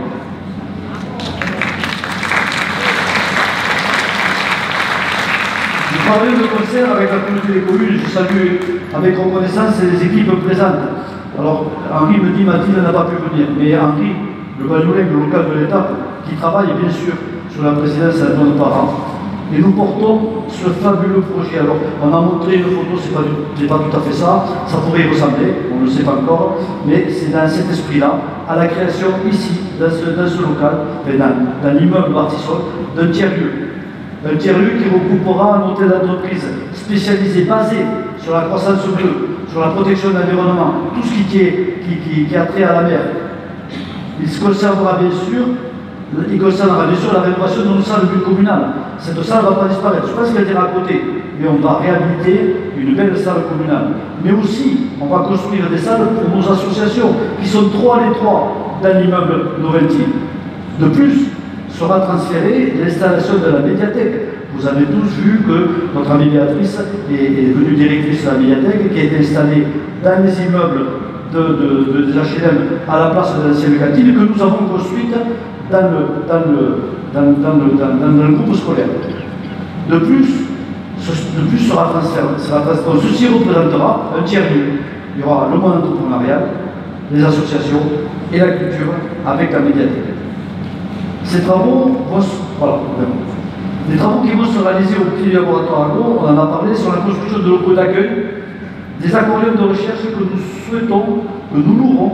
Je travaille de concert avec la communauté des communes, je salue avec reconnaissance les équipes présentes. Alors, Henri me dit Mathilde n'a pas pu venir, mais Henri, le Bagnolet, le local de l'État, qui travaille bien sûr sur la présidence à nos parents. Et nous portons ce fabuleux projet. Alors, on a montré une photo, c'est pas tout à fait ça, ça pourrait y ressembler, on ne le sait pas encore, mais c'est dans cet esprit-là, à la création ici, dans ce local, dans l'immeuble Bartissol, d'un tiers-lieu. Un tiers-lieu qui regroupera un hôtel d'entreprise spécialisé, basé sur la croissance bleue, sur la protection de l'environnement, tout ce qui a trait à la mer. Il conservera bien sûr la rénovation de nos salles communales. Cette salle ne va pas disparaître. Je pense qu'elle est à côté, mais on va réhabiliter une belle salle communale. Mais aussi, on va construire des salles pour nos associations, qui sont 3 à l'étroit dans l'immeuble Noventi. De plus, sera transférée l'installation de la médiathèque. Vous avez tous vu que notre amie Béatrice est devenue directrice de la médiathèque, qui a été installée dans les immeubles des HLM à la place de l'ancienne cantine, que nous avons construite dans le groupe scolaire. De plus sera transféré. Ceci représentera un tiers-lieu. Il y aura le monde entrepreneurial, les associations et la culture avec la médiathèque. Ces travaux vont les travaux qui vont se réaliser au petit laboratoire Ago, on en a parlé, sur la construction de locaux d'accueil, des aquariums de recherche que nous souhaitons, que nous louerons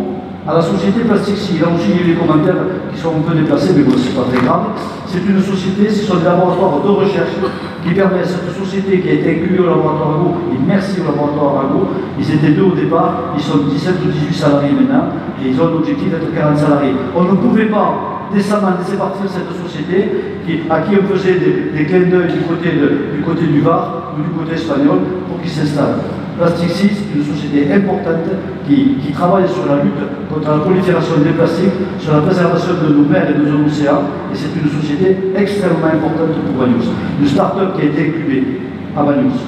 à la société Plastic Sea. Là aussi, il y a eu des commentaires qui sont un peu déplacés, mais bon, c'est pas très grave. C'est une société, ce sont des laboratoires de recherche qui permettent à cette société qui a été inclue au laboratoire Ago, et merci au laboratoire Ago, ils étaient 2 au départ, ils sont 17 ou 18 salariés maintenant, et ils ont l'objectif d'être 40 salariés. On ne pouvait pas décemment laisser partir cette société à qui on faisait des clins d'œil du côté du Var ou du côté espagnol pour qu'ils s'installent. Plastic Sea, c'est une société importante qui travaille sur la lutte contre la prolifération des plastiques, sur la préservation de nos mers et de nos océans, et c'est une société extrêmement importante pour Bagnous. Une start-up qui a été incubée à Bagnous.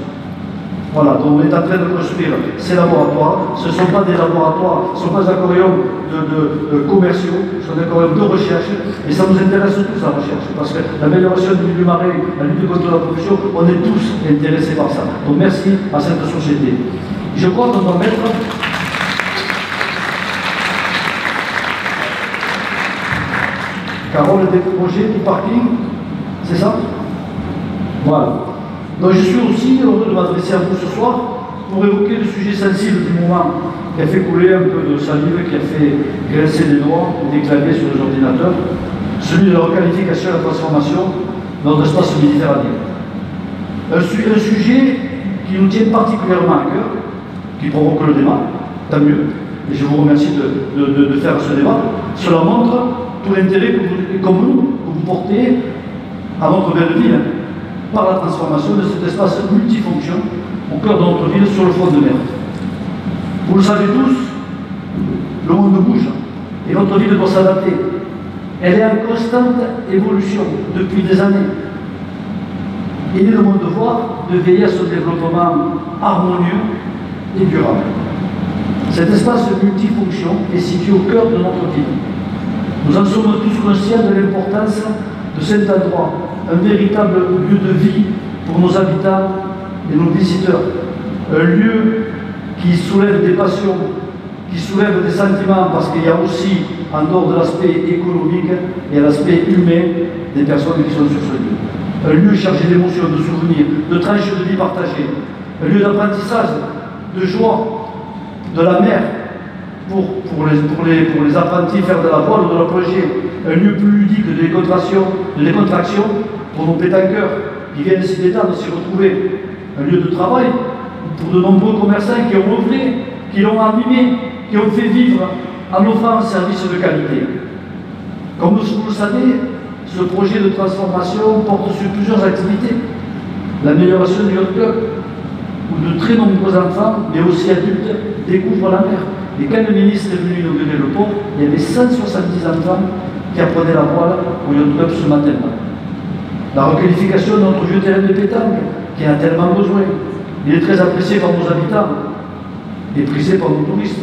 Voilà, donc on est en train de construire ces laboratoires. Ce ne sont pas des laboratoires, ce ne sont pas des aquariums de commerciaux, ce sont des aquariums de recherche, et ça nous intéresse tous la recherche, parce que l'amélioration du milieu marin, la lutte contre la pollution, on est tous intéressés par ça. Donc merci à cette société. Je crois qu'on doit mettre... Carole, des projets du parking, c'est ça? Voilà. Donc je suis aussi heureux de m'adresser à vous ce soir pour évoquer le sujet sensible du moment qui a fait couler un peu de salive, qui a fait grincer les doigts et des claviers sur les ordinateurs, celui de la requalification et la transformation de notre espace méditerranéen. Un sujet qui nous tient particulièrement à cœur, qui provoque le débat, tant mieux, et je vous remercie de faire ce débat. Cela montre tout l'intérêt que vous portez à notre belle ville, par la transformation de cet espace multifonction au cœur de notre ville sur le front de mer. Vous le savez tous, le monde bouge et notre ville doit s'adapter. Elle est en constante évolution depuis des années. Il est de mon devoir de veiller à son développement harmonieux et durable. Cet espace multifonction est situé au cœur de notre ville. Nous en sommes tous conscients de l'importance de cet endroit, un véritable lieu de vie pour nos habitants et nos visiteurs. Un lieu qui soulève des passions, qui soulève des sentiments, parce qu'il y a aussi, en dehors de l'aspect économique, et l'aspect humain des personnes qui sont sur ce lieu. Un lieu chargé d'émotions, de souvenirs, de tranches de vie partagées. Un lieu d'apprentissage, de joie, de la mer, pour les apprentis faire de la voile ou de la plongée. Un lieu plus ludique de décontraction pour nos pétanqueurs qui viennent s'y détendre, s'y retrouver. Un lieu de travail pour de nombreux commerçants qui ont œuvré, qui l'ont animé, qui ont fait vivre en offrant un service de qualité. Comme vous le savez, ce projet de transformation porte sur plusieurs activités. L'amélioration du yacht club, où de très nombreux enfants, mais aussi adultes, découvrent la mer. Et quand le ministre est venu inaugurer le port, il y avait 170 enfants qui apprenaient la voile au yacht club ce matin-là. La requalification de notre vieux terrain de pétanque, qui en a tellement besoin. Il est très apprécié par nos habitants et prisé par nos touristes.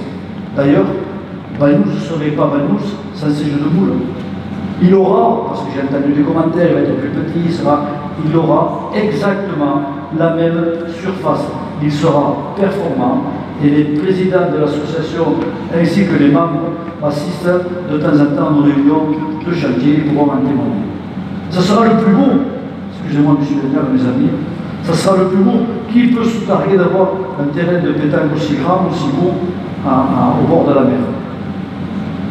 D'ailleurs, Banous ne serait pas Banous sans ses jeux de boules. Il aura, parce que j'ai entendu des commentaires, il va être plus petit, il aura exactement la même surface. Il sera performant et les présidents de l'association ainsi que les membres assistent de temps en temps à nos réunions de chantier et pourront en témoigner. Ça sera le plus beau, excusez-moi M. Bernard, mes amis, ça sera le plus beau. Qui peut se targuer d'avoir un terrain de pétanque aussi grand, aussi beau au bord de la mer?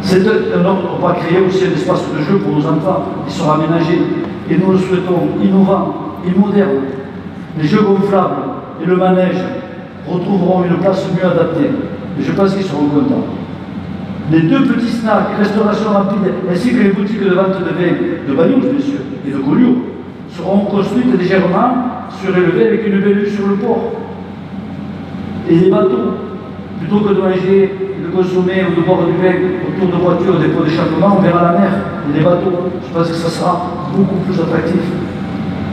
On va créer aussi un espace de jeu pour nos enfants. Il sera aménagé et nous le souhaitons innovant et moderne. Les jeux gonflables et le manège retrouveront une place mieux adaptée. Et je pense qu'ils seront contents. Les deux petits snacks, restauration rapide, ainsi que les boutiques de vente de vin, de Banous bien sûr, et de Collioure, seront construites légèrement surélevées avec une belle vue sur le port. Et les bateaux, plutôt que de manger, de consommer ou de boire du vin autour de voitures au dépôt d'échappement, on verra la mer et les bateaux. Je pense que ça sera beaucoup plus attractif.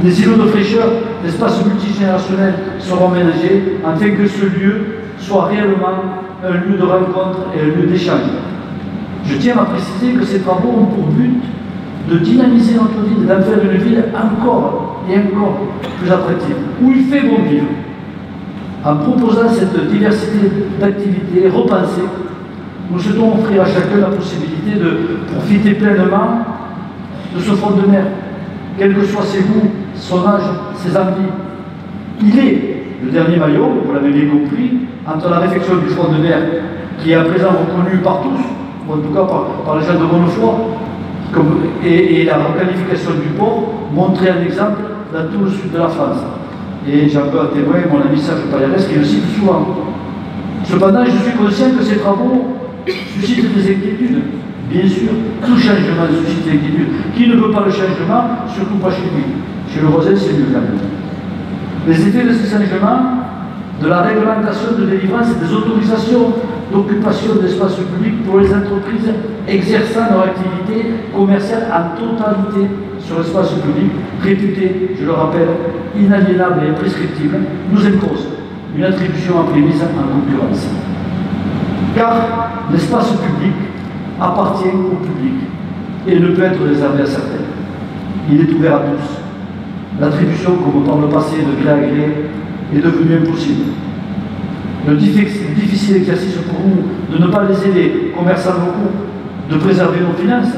Les îlots de fraîcheur, l'espace multigénérationnel seront aménagés afin que ce lieu soit réellement un lieu de rencontre et un lieu d'échange. Je tiens à préciser que ces travaux ont pour but de dynamiser notre ville, d'en faire une ville encore et encore plus attractive, où il fait bon vivre. En proposant cette diversité d'activités repensées, nous souhaitons offrir à chacun la possibilité de profiter pleinement de ce front de mer, quels que soient ses goûts, son âge, ses envies. Il est le dernier maillon, vous l'avez bien compris, entre la réflexion du front de mer, qui est à présent reconnu par tous, ou en tout cas par les gens de bonne foi, et la requalification du port, montrée en exemple dans tout le sud de la France. Et j'en peux à témoin mon ami Serge Payares qui le cite souvent. Cependant, je suis conscient que ces travaux suscitent des inquiétudes. Bien sûr, tout changement suscite des inquiétudes. Qui ne veut pas le changement, surtout pas chez lui. Chez le voisin, c'est mieux quand même. Les effets de ces changements, de la réglementation de délivrance et des autorisations d'occupation d'espaces publics pour les entreprises exerçant leur activité commerciale en totalité sur l'espace public, réputé, je le rappelle, inaliénable et imprescriptible, nous impose une attribution à prémise en concurrence. Car l'espace public appartient au public et ne peut être réservé à certains. Il est ouvert à tous. L'attribution, comme par le passé de gré à gré, est devenue impossible. Le difficile exercice pour nous de ne pas laisser les commerçants locaux de préserver nos finances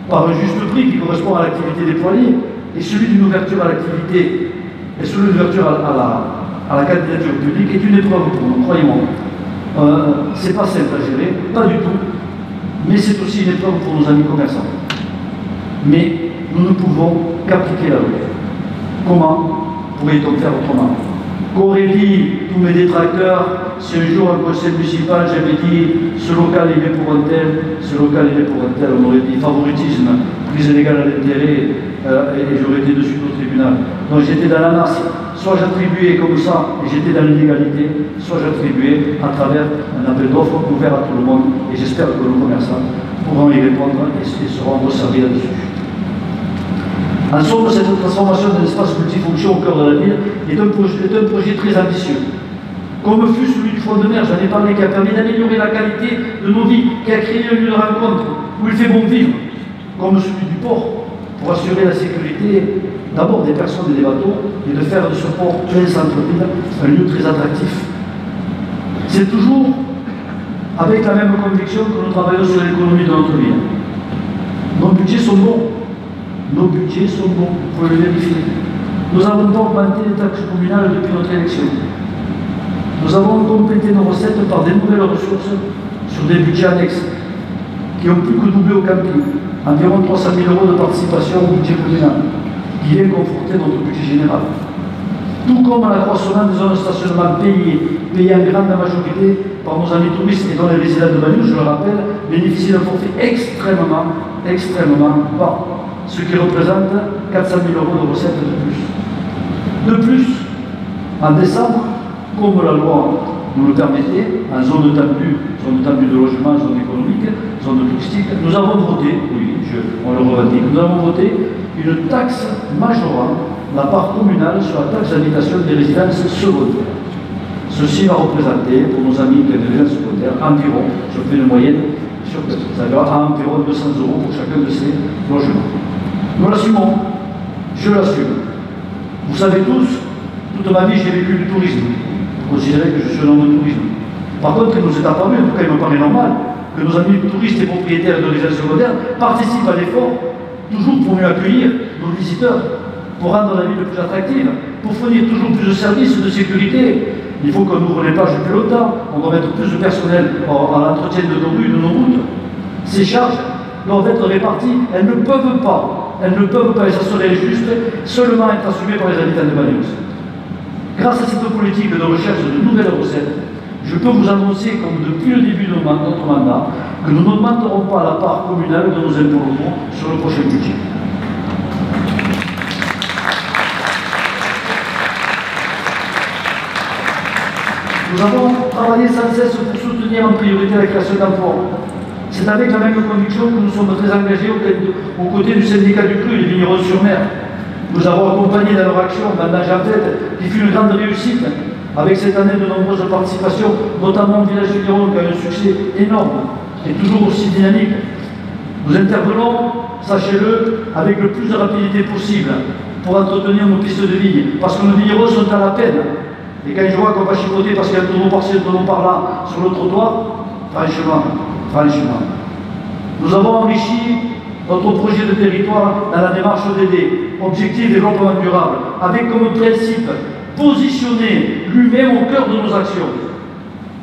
par un juste prix qui correspond à l'activité déployée et celui d'une ouverture à l'activité et celui d'une ouverture à la candidature publique est une épreuve pour nous, croyez-moi. C'est pas simple à gérer, pas du tout, mais c'est aussi une épreuve pour nos amis commerçants. Mais nous ne pouvons qu'appliquer la loi. Comment pourrait-on faire autrement? Qu'auraient dit tous mes détracteurs si un jour un conseil municipal j'avais dit ce local il est pour un tel, ce local il est pour un tel, on aurait dit favoritisme, prise légale à l'intérêt, et j'aurais été dessus au tribunal. Donc j'étais dans la masse, soit j'attribuais comme ça et j'étais dans l'illégalité, soit j'attribuais à travers un appel d'offres ouvert à tout le monde, et j'espère que nos commerçants pourront y répondre et seront resservis là-dessus. En somme, cette transformation de l'espace multifonction au cœur de la ville est un projet très ambitieux. Comme fut celui du front de mer, j'en ai parlé, qui a permis d'améliorer la qualité de nos vies, qui a créé un lieu de rencontre où il fait bon vivre, comme celui du port, pour assurer la sécurité d'abord des personnes et des bateaux, et de faire de ce port plein centre-ville un lieu très attractif. C'est toujours avec la même conviction que nous travaillons sur l'économie de notre ville. Nos budgets sont bons. Nos budgets sont bons, vous pouvez le vérifier. Nous avons pas augmenté les taxes communales depuis notre élection. Nous avons complété nos recettes par des nouvelles ressources sur des budgets annexes qui ont plus que doublé au camping. Environ 300 000 € de participation au budget communal, qui vient conforter notre budget général. Tout comme l'accroissement des zones de stationnement payées en grande majorité par nos amis touristes et dont les résidents de Bagnols, je le rappelle, bénéficient d'un forfait extrêmement bas, ce qui représente 400 000 € de recettes de plus. De plus, en décembre, comme la loi nous le permettait, en zone tendue de logement, zone économique, zone touristique, nous avons voté, oui, on le revendique, nous avons voté une taxe majorant la part communale sur la taxe d'habitation des résidences secondaires. Ceci va représenter, pour nos amis qui ont des résidences secondaires, environ, je fais une moyenne, ça va environ 200 € pour chacun de ces logements. Nous l'assumons, je l'assume. Vous savez tous, toute ma vie j'ai vécu du tourisme. Vous considérez que je suis un homme de tourisme. Par contre, il nous est apparu, en tout cas il me paraît normal, que nos amis touristes et propriétaires de résidences secondaires participent à l'effort, toujours pour mieux accueillir nos visiteurs, pour rendre la ville plus attractive, pour fournir toujours plus de services de sécurité. Il faut qu'on ouvre les plages plus longtemps, on doit mettre plus de personnel à l'entretien de nos rues, de nos routes. Ces charges doivent être réparties, elles ne peuvent pas, et ça serait juste, seulement être assumées par les habitants de Bagnols. Grâce à cette politique de recherche de nouvelles recettes, je peux vous annoncer, comme depuis le début de notre mandat, que nous n'augmenterons pas la part communale de nos impôts locaux sur le prochain budget. Nous avons travaillé sans cesse pour soutenir en priorité la création d'emplois. C'est avec la même conviction que nous sommes très engagés aux côtés du syndicat du cru, les vignerons sur mer. Nous avons accompagné dans leur action Vendange en Fête, qui fut une grande réussite, avec cette année de nombreuses participations, notamment au village vigneron qui a un succès énorme et toujours aussi dynamique. Nous intervenons, sachez-le, avec le plus de rapidité possible pour entretenir nos pistes de vigne, parce que nos vignerons sont à la peine. Et quand je vois qu'on va chipoter parce qu'il y a un tonneau par-ci, un tonneau par-là sur le trottoir, franchement, nous avons enrichi notre projet de territoire dans la démarche d'aider, objectif développement durable, avec comme principe positionner l'humain au cœur de nos actions.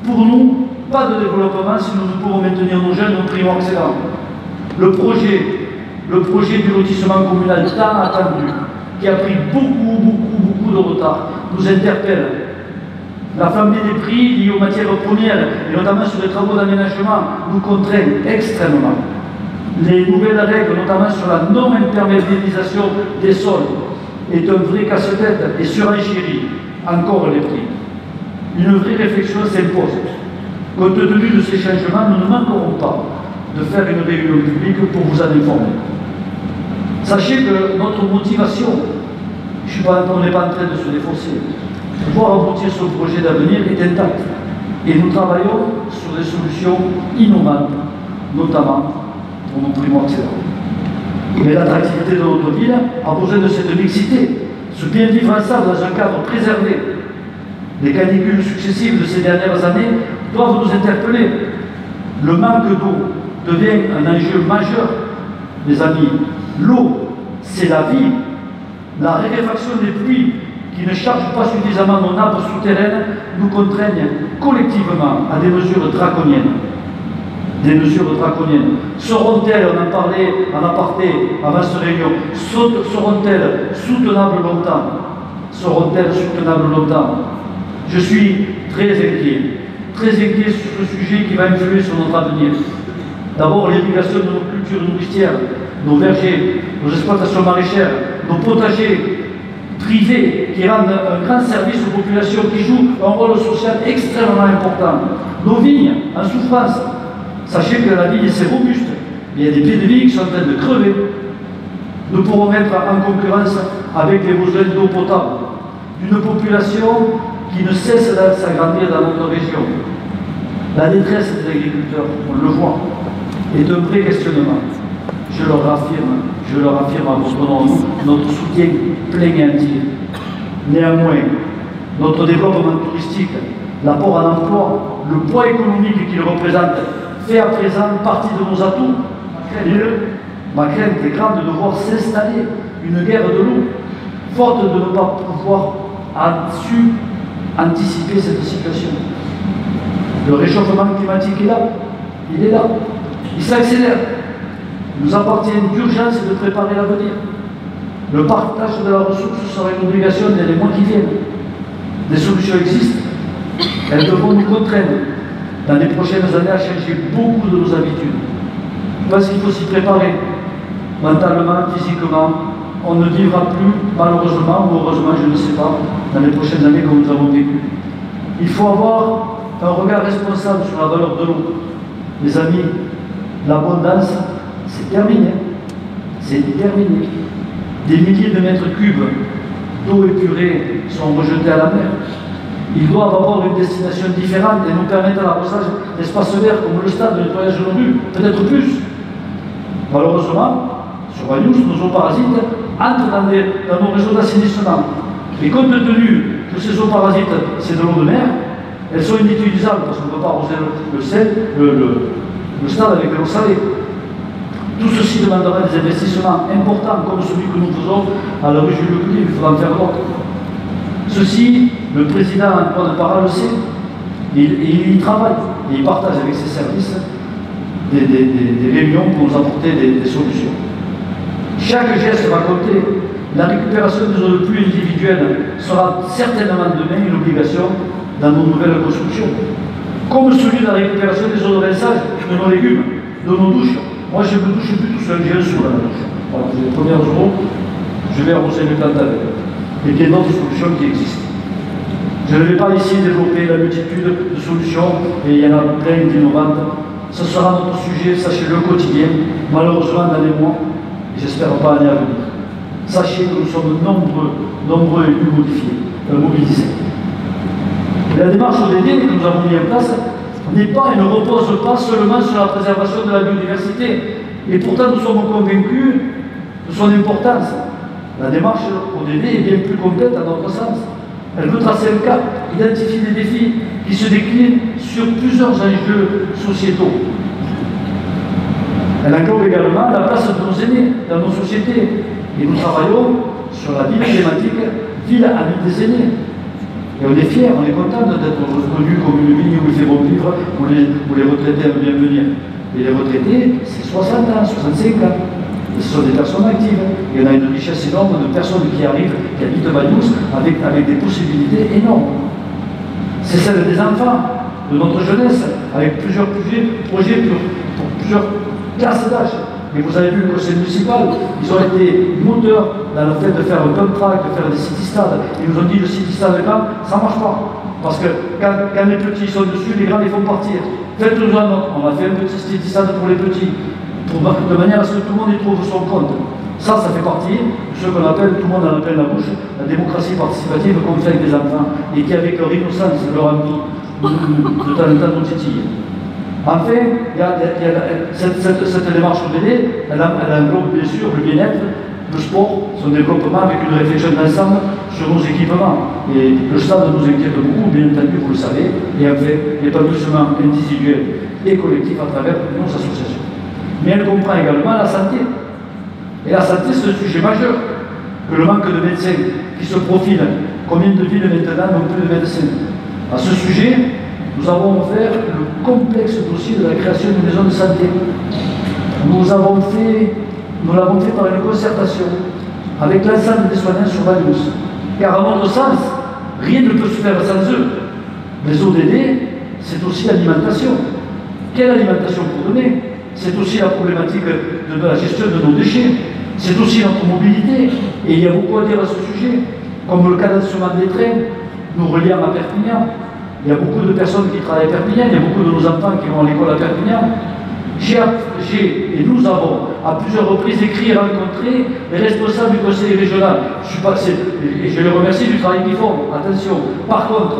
Pour nous, pas de développement si nous ne pouvons maintenir nos jeunes au primo excellent. Le projet du lotissement communal tant attendu, qui a pris beaucoup de retard, nous interpelle. La flambée des prix liés aux matières premières, et notamment sur les travaux d'aménagement, nous contraignent extrêmement. Les nouvelles règles, notamment sur la non-imperméabilisation des sols, est un vrai casse-tête et surenchérit encore les prix. Une vraie réflexion s'impose. Compte tenu de ces changements, nous ne manquerons pas de faire une réunion publique pour vous en informer. Sachez que notre motivation, on n'est pas en train de se défausser, voir aboutir ce projet d'avenir est intact. Et nous travaillons sur des solutions innovantes, notamment pour nos primo-accédants. Mais l'attractivité de notre ville a besoin de cette mixité, ce bien vivre ensemble dans un cadre préservé. Les canicules successives de ces dernières années doivent nous interpeller. Le manque d'eau devient un enjeu majeur, mes amis. L'eau, c'est la vie. La raréfaction des pluies qui ne chargent pas suffisamment nos nappes souterraines nous contraignent collectivement à des mesures draconiennes. Seront-elles, on en parlait en aparté avant cette réunion, seront-elles soutenables longtemps? Je suis très inquiet sur ce sujet qui va influer sur notre avenir. D'abord, l'irrigation de nos cultures nourricières, nos vergers, nos exploitations maraîchères, nos potagers privés qui rendent un grand service aux populations, qui jouent un rôle social extrêmement important. Nos vignes en souffrance. Sachez que la vigne c'est robuste, mais il y a des pieds de vigne qui sont en train de crever. Nous pourrons être en concurrence avec les besoins d'eau potable d'une population qui ne cesse de s'agrandir dans notre région. La détresse des agriculteurs, on le voit, est un vrai questionnement. Je leur affirme à votre nom, notre soutien plein et entier. Néanmoins, notre développement touristique, l'apport en emploi, le poids économique qu'il représente, fait à présent partie de nos atouts. Ma crainte est grande de voir s'installer une guerre de loups, faute de ne pas pouvoir anticiper cette situation. Le réchauffement climatique est là, il est là, il s'accélère. Il nous appartient d'urgence de préparer l'avenir. Le partage de la ressource sera une obligation dans les mois qui viennent. Des solutions existent, elles devront nous contraindre dans les prochaines années à changer beaucoup de nos habitudes. Je pense qu'il faut s'y préparer, mentalement, physiquement. On ne vivra plus, malheureusement ou heureusement, je ne sais pas, dans les prochaines années comme nous avons vécu. Il faut avoir un regard responsable sur la valeur de l'eau. Les amis, l'abondance, c'est terminé. C'est terminé. Des milliers de mètres cubes d'eau épurée sont rejetés à la mer. Ils doivent avoir une destination différente et nous permettre l'arrosage d'espaces verts comme le stade, le nettoyage de nos rues, peut-être plus. Malheureusement, sur Vanius, nos eaux parasites entrent dans nos réseaux d'assainissement. Et compte tenu que ces eaux parasites, c'est de l'eau de mer, elles sont inutilisables parce qu'on ne peut pas arroser le stade avec de l'eau salée. Tout ceci demandera des investissements importants comme celui que nous faisons à la rue Jules Leclerc, il faudra en faire d'autres. Ceci, le président Antoine Parra le sait, il y travaille, et il partage avec ses services des réunions pour nous apporter des solutions. Chaque geste va compter. La récupération des eaux de pluie individuelles sera certainement demain une obligation dans nos nouvelles constructions. Comme celui de la récupération des eaux de rinçage de nos légumes, de nos douches. Moi, je ne me douche plus tout seul, j'ai un seau dans la douche. Voilà, j'ai les premières eaux, je vais arroser mes plantes avec. Et bien d'autres solutions qui existent. Je ne vais pas ici développer la multitude de solutions, et il y en a plein d'innovantes. Ce sera notre sujet, sachez-le, quotidien, malheureusement dans les mois, et j'espère pas l'année à venir. Sachez que nous sommes nombreux élus mobilisés. Et la démarche ODD que nous avons mis en place ne repose pas seulement sur la préservation de la biodiversité, et pourtant nous sommes convaincus de son importance. La démarche ODD est bien plus complète à notre sens. Elle veut tracer un cap, identifier des défis qui se déclinent sur plusieurs enjeux sociétaux. Elle englobe également la place de nos aînés dans nos sociétés. Et nous travaillons sur la ville thématique ville amie des aînés. Et on est fiers, on est content d'être reconnu comme une ville où il fait bon vivre, où les retraités aiment bien venir. Et les retraités, c'est 60 ans, 65 ans. Et ce sont des personnes actives. Et on a une richesse énorme de personnes qui arrivent, qui habitent Vanius, avec des possibilités énormes. C'est celle des enfants, de notre jeunesse, avec plusieurs projets pour plusieurs classes d'âge. Et vous avez vu le conseil municipal, ils ont été moteurs dans le fait de faire un pump track, de faire des city-stades. Ils nous ont dit le city-stade grand, ça ne marche pas. Parce que quand les petits sont dessus, les grands les font partir. Faites-nous un autre. On a fait un petit city-stade pour les petits, de manière à ce que tout le monde y trouve son compte. Ça fait partie de ce qu'on appelle, tout le monde en appelle la bouche, la démocratie participative qu'on fait avec des enfants et qui, avec leur innocence et leur envie, de temps en temps nous titille. Enfin, cette démarche ODD, elle englobe bien sûr le bien-être, le sport, son développement avec une réflexion d'ensemble sur nos équipements. Et le stade nous inquiète beaucoup, bien entendu, vous le savez, et enfin, l'épanouissement individuel et collectif à travers nos associations. Mais elle comprend également la santé. Et la santé, c'est un sujet majeur, que le manque de médecins qui se profile. Combien de villes maintenant n'ont plus de médecins? À ce sujet, nous avons ouvert le complexe dossier de la création d'une maison de santé. Nous l'avons fait par une concertation avec l'ensemble des soignants sur Vanius. Car à notre sens, rien ne peut se faire sans eux. Les ODD, c'est aussi l'alimentation. Quelle alimentation pour donner? C'est aussi la problématique de la gestion de nos déchets. C'est aussi notre mobilité. Et il y a beaucoup à dire à ce sujet. Comme le cadencement des trains, nous reliant à Perpignan. Il y a beaucoup de personnes qui travaillent à Perpignan, il y a beaucoup de nos enfants qui vont à l'école à Perpignan. Et nous avons à plusieurs reprises écrit et rencontré les responsables du conseil régional. Et je les remercie du travail qu'ils font, attention. Par contre,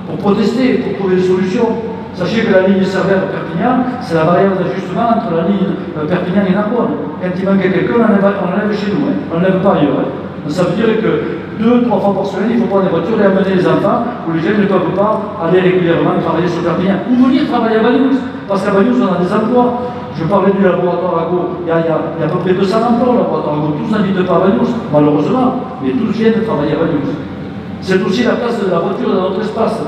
pour protester, pour trouver des solutions, sachez que la ligne Servère-Perpignan, c'est la variable d'ajustement entre la ligne Perpignan et Narbonne. Quand il manque quelqu'un, on l'enlève chez nous, on ne l'enlève pas ailleurs. Donc ça veut dire que 2-3 fois par semaine, il faut prendre des voitures et amener les enfants, où les jeunes ne peuvent pas aller régulièrement travailler sur Perpignan. Ou venir travailler à Banyuls, parce qu'à Banyuls, on a des emplois. Je parlais du laboratoire AGO, il y a à peu près 200 emplois au laboratoire AGO, tous n'habitent pas à Banyuls, malheureusement, mais tous viennent travailler à Banyuls. C'est aussi la place de la voiture dans notre espace.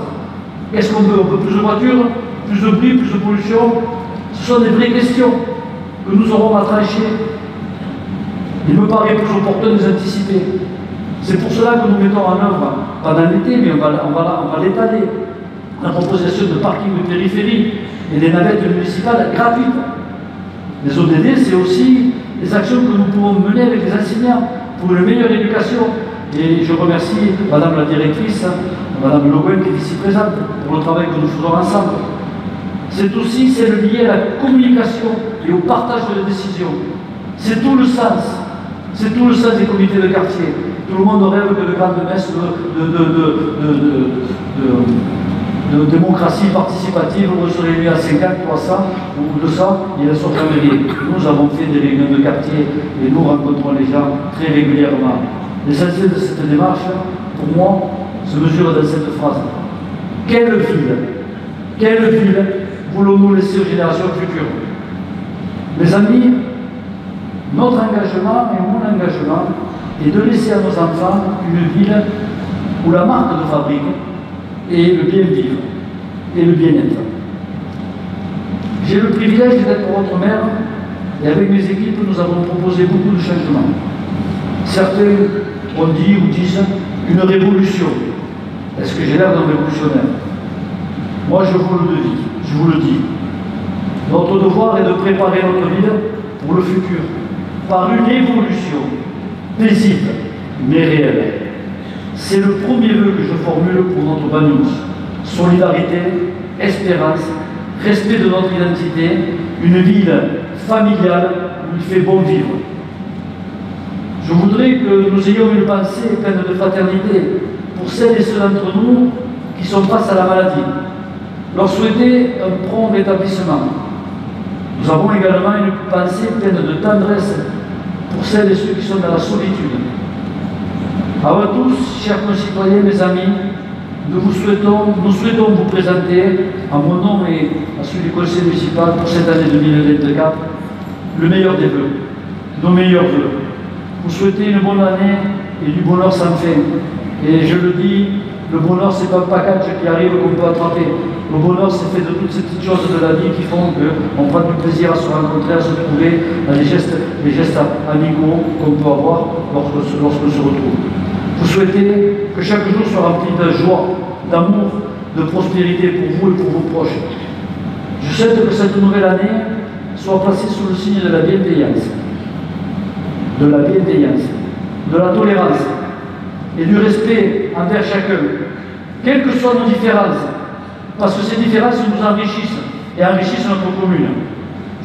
Qu'est-ce qu'on veut? On veut plus de voitures, plus de bruit, plus de pollution. Ce sont des vraies questions que nous aurons à trancher. Il me paraît plus opportun de les anticiper. C'est pour cela que nous mettons en œuvre, pendant l'été, mais on va l'étaler, la proposition de parking de périphérie et des navettes municipales gratuites. Les ODD, c'est aussi des actions que nous pouvons mener avec les enseignants pour une meilleure éducation. Et je remercie Madame la directrice, Madame Le Guen, qui est ici présente, pour le travail que nous faisons ensemble. C'est aussi celle liée à la communication et au partage de décisions. C'est tout le sens. C'est tout le sens des comités de quartier. Tout le monde rêve que de grandes messes de démocratie participative, on se réunit à 50, 300 ou 200, il y a la sorcellerie. Nous avons fait des réunions de quartier et nous rencontrons les gens très régulièrement. L'essentiel de cette démarche, pour moi, se mesure dans cette phrase. Quelle ville voulons-nous laisser aux générations futures? Mes amis, notre engagement et mon engagement est de laisser à nos enfants une ville où la marque de fabrique est le bien vivre et le bien-être. J'ai le privilège d'être votre maire et avec mes équipes, nous avons proposé beaucoup de changements. Certains ont dit ou disent une révolution. Est-ce que j'ai l'air d'un révolutionnaire? Moi, je vous le dis. Notre devoir est de préparer notre ville pour le futur, par une évolution paisible, mais réelle. C'est le premier vœu que je formule pour notre Banyuls. Solidarité, espérance, respect de notre identité, une ville familiale où il fait bon vivre. Je voudrais que nous ayons une pensée pleine de fraternité pour celles et ceux d'entre nous qui sont face à la maladie, leur souhaiter un prompt rétablissement. Nous avons également une pensée pleine de tendresse pour celles et ceux qui sont dans la solitude. À vous tous, chers concitoyens, mes amis, nous souhaitons vous présenter, à mon nom et à celui du conseil municipal pour cette année 2024, le meilleur des vœux, nos meilleurs vœux. Vous souhaitez une bonne année et du bonheur sans fin. Et je le dis, le bonheur, c'est pas un package qui arrive qu'on peut attraper. Le bonheur, c'est fait de toutes ces petites choses de la vie qui font qu'on prend du plaisir à se rencontrer, à se trouver, dans les gestes amicaux qu'on peut avoir lorsqu'on se retrouve. Vous souhaitez que chaque jour soit rempli de joie, d'amour, de prospérité pour vous et pour vos proches. Je souhaite que cette nouvelle année soit placée sous le signe de la bienveillance, de la tolérance et du respect envers chacun, quelles que soient nos différences, parce que ces différences nous enrichissent et enrichissent notre commune.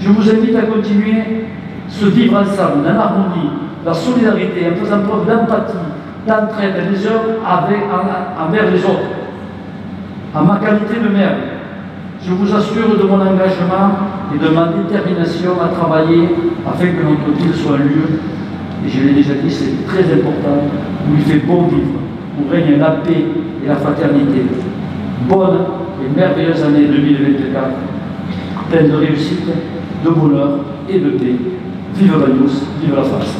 Je vous invite à continuer ce vivre ensemble, dans l'harmonie, la solidarité, en faisant preuve d'empathie, d'entraide les uns envers les autres. En ma qualité de maire, je vous assure de mon engagement et de ma détermination à travailler afin que notre ville soit un lieu, et je l'ai déjà dit, c'est très important, où il fait bon vivre, où règne la paix et la fraternité. Bonne et merveilleuse année 2024, pleine de réussite, de bonheur et de paix. Vive Banyuls, vive la France.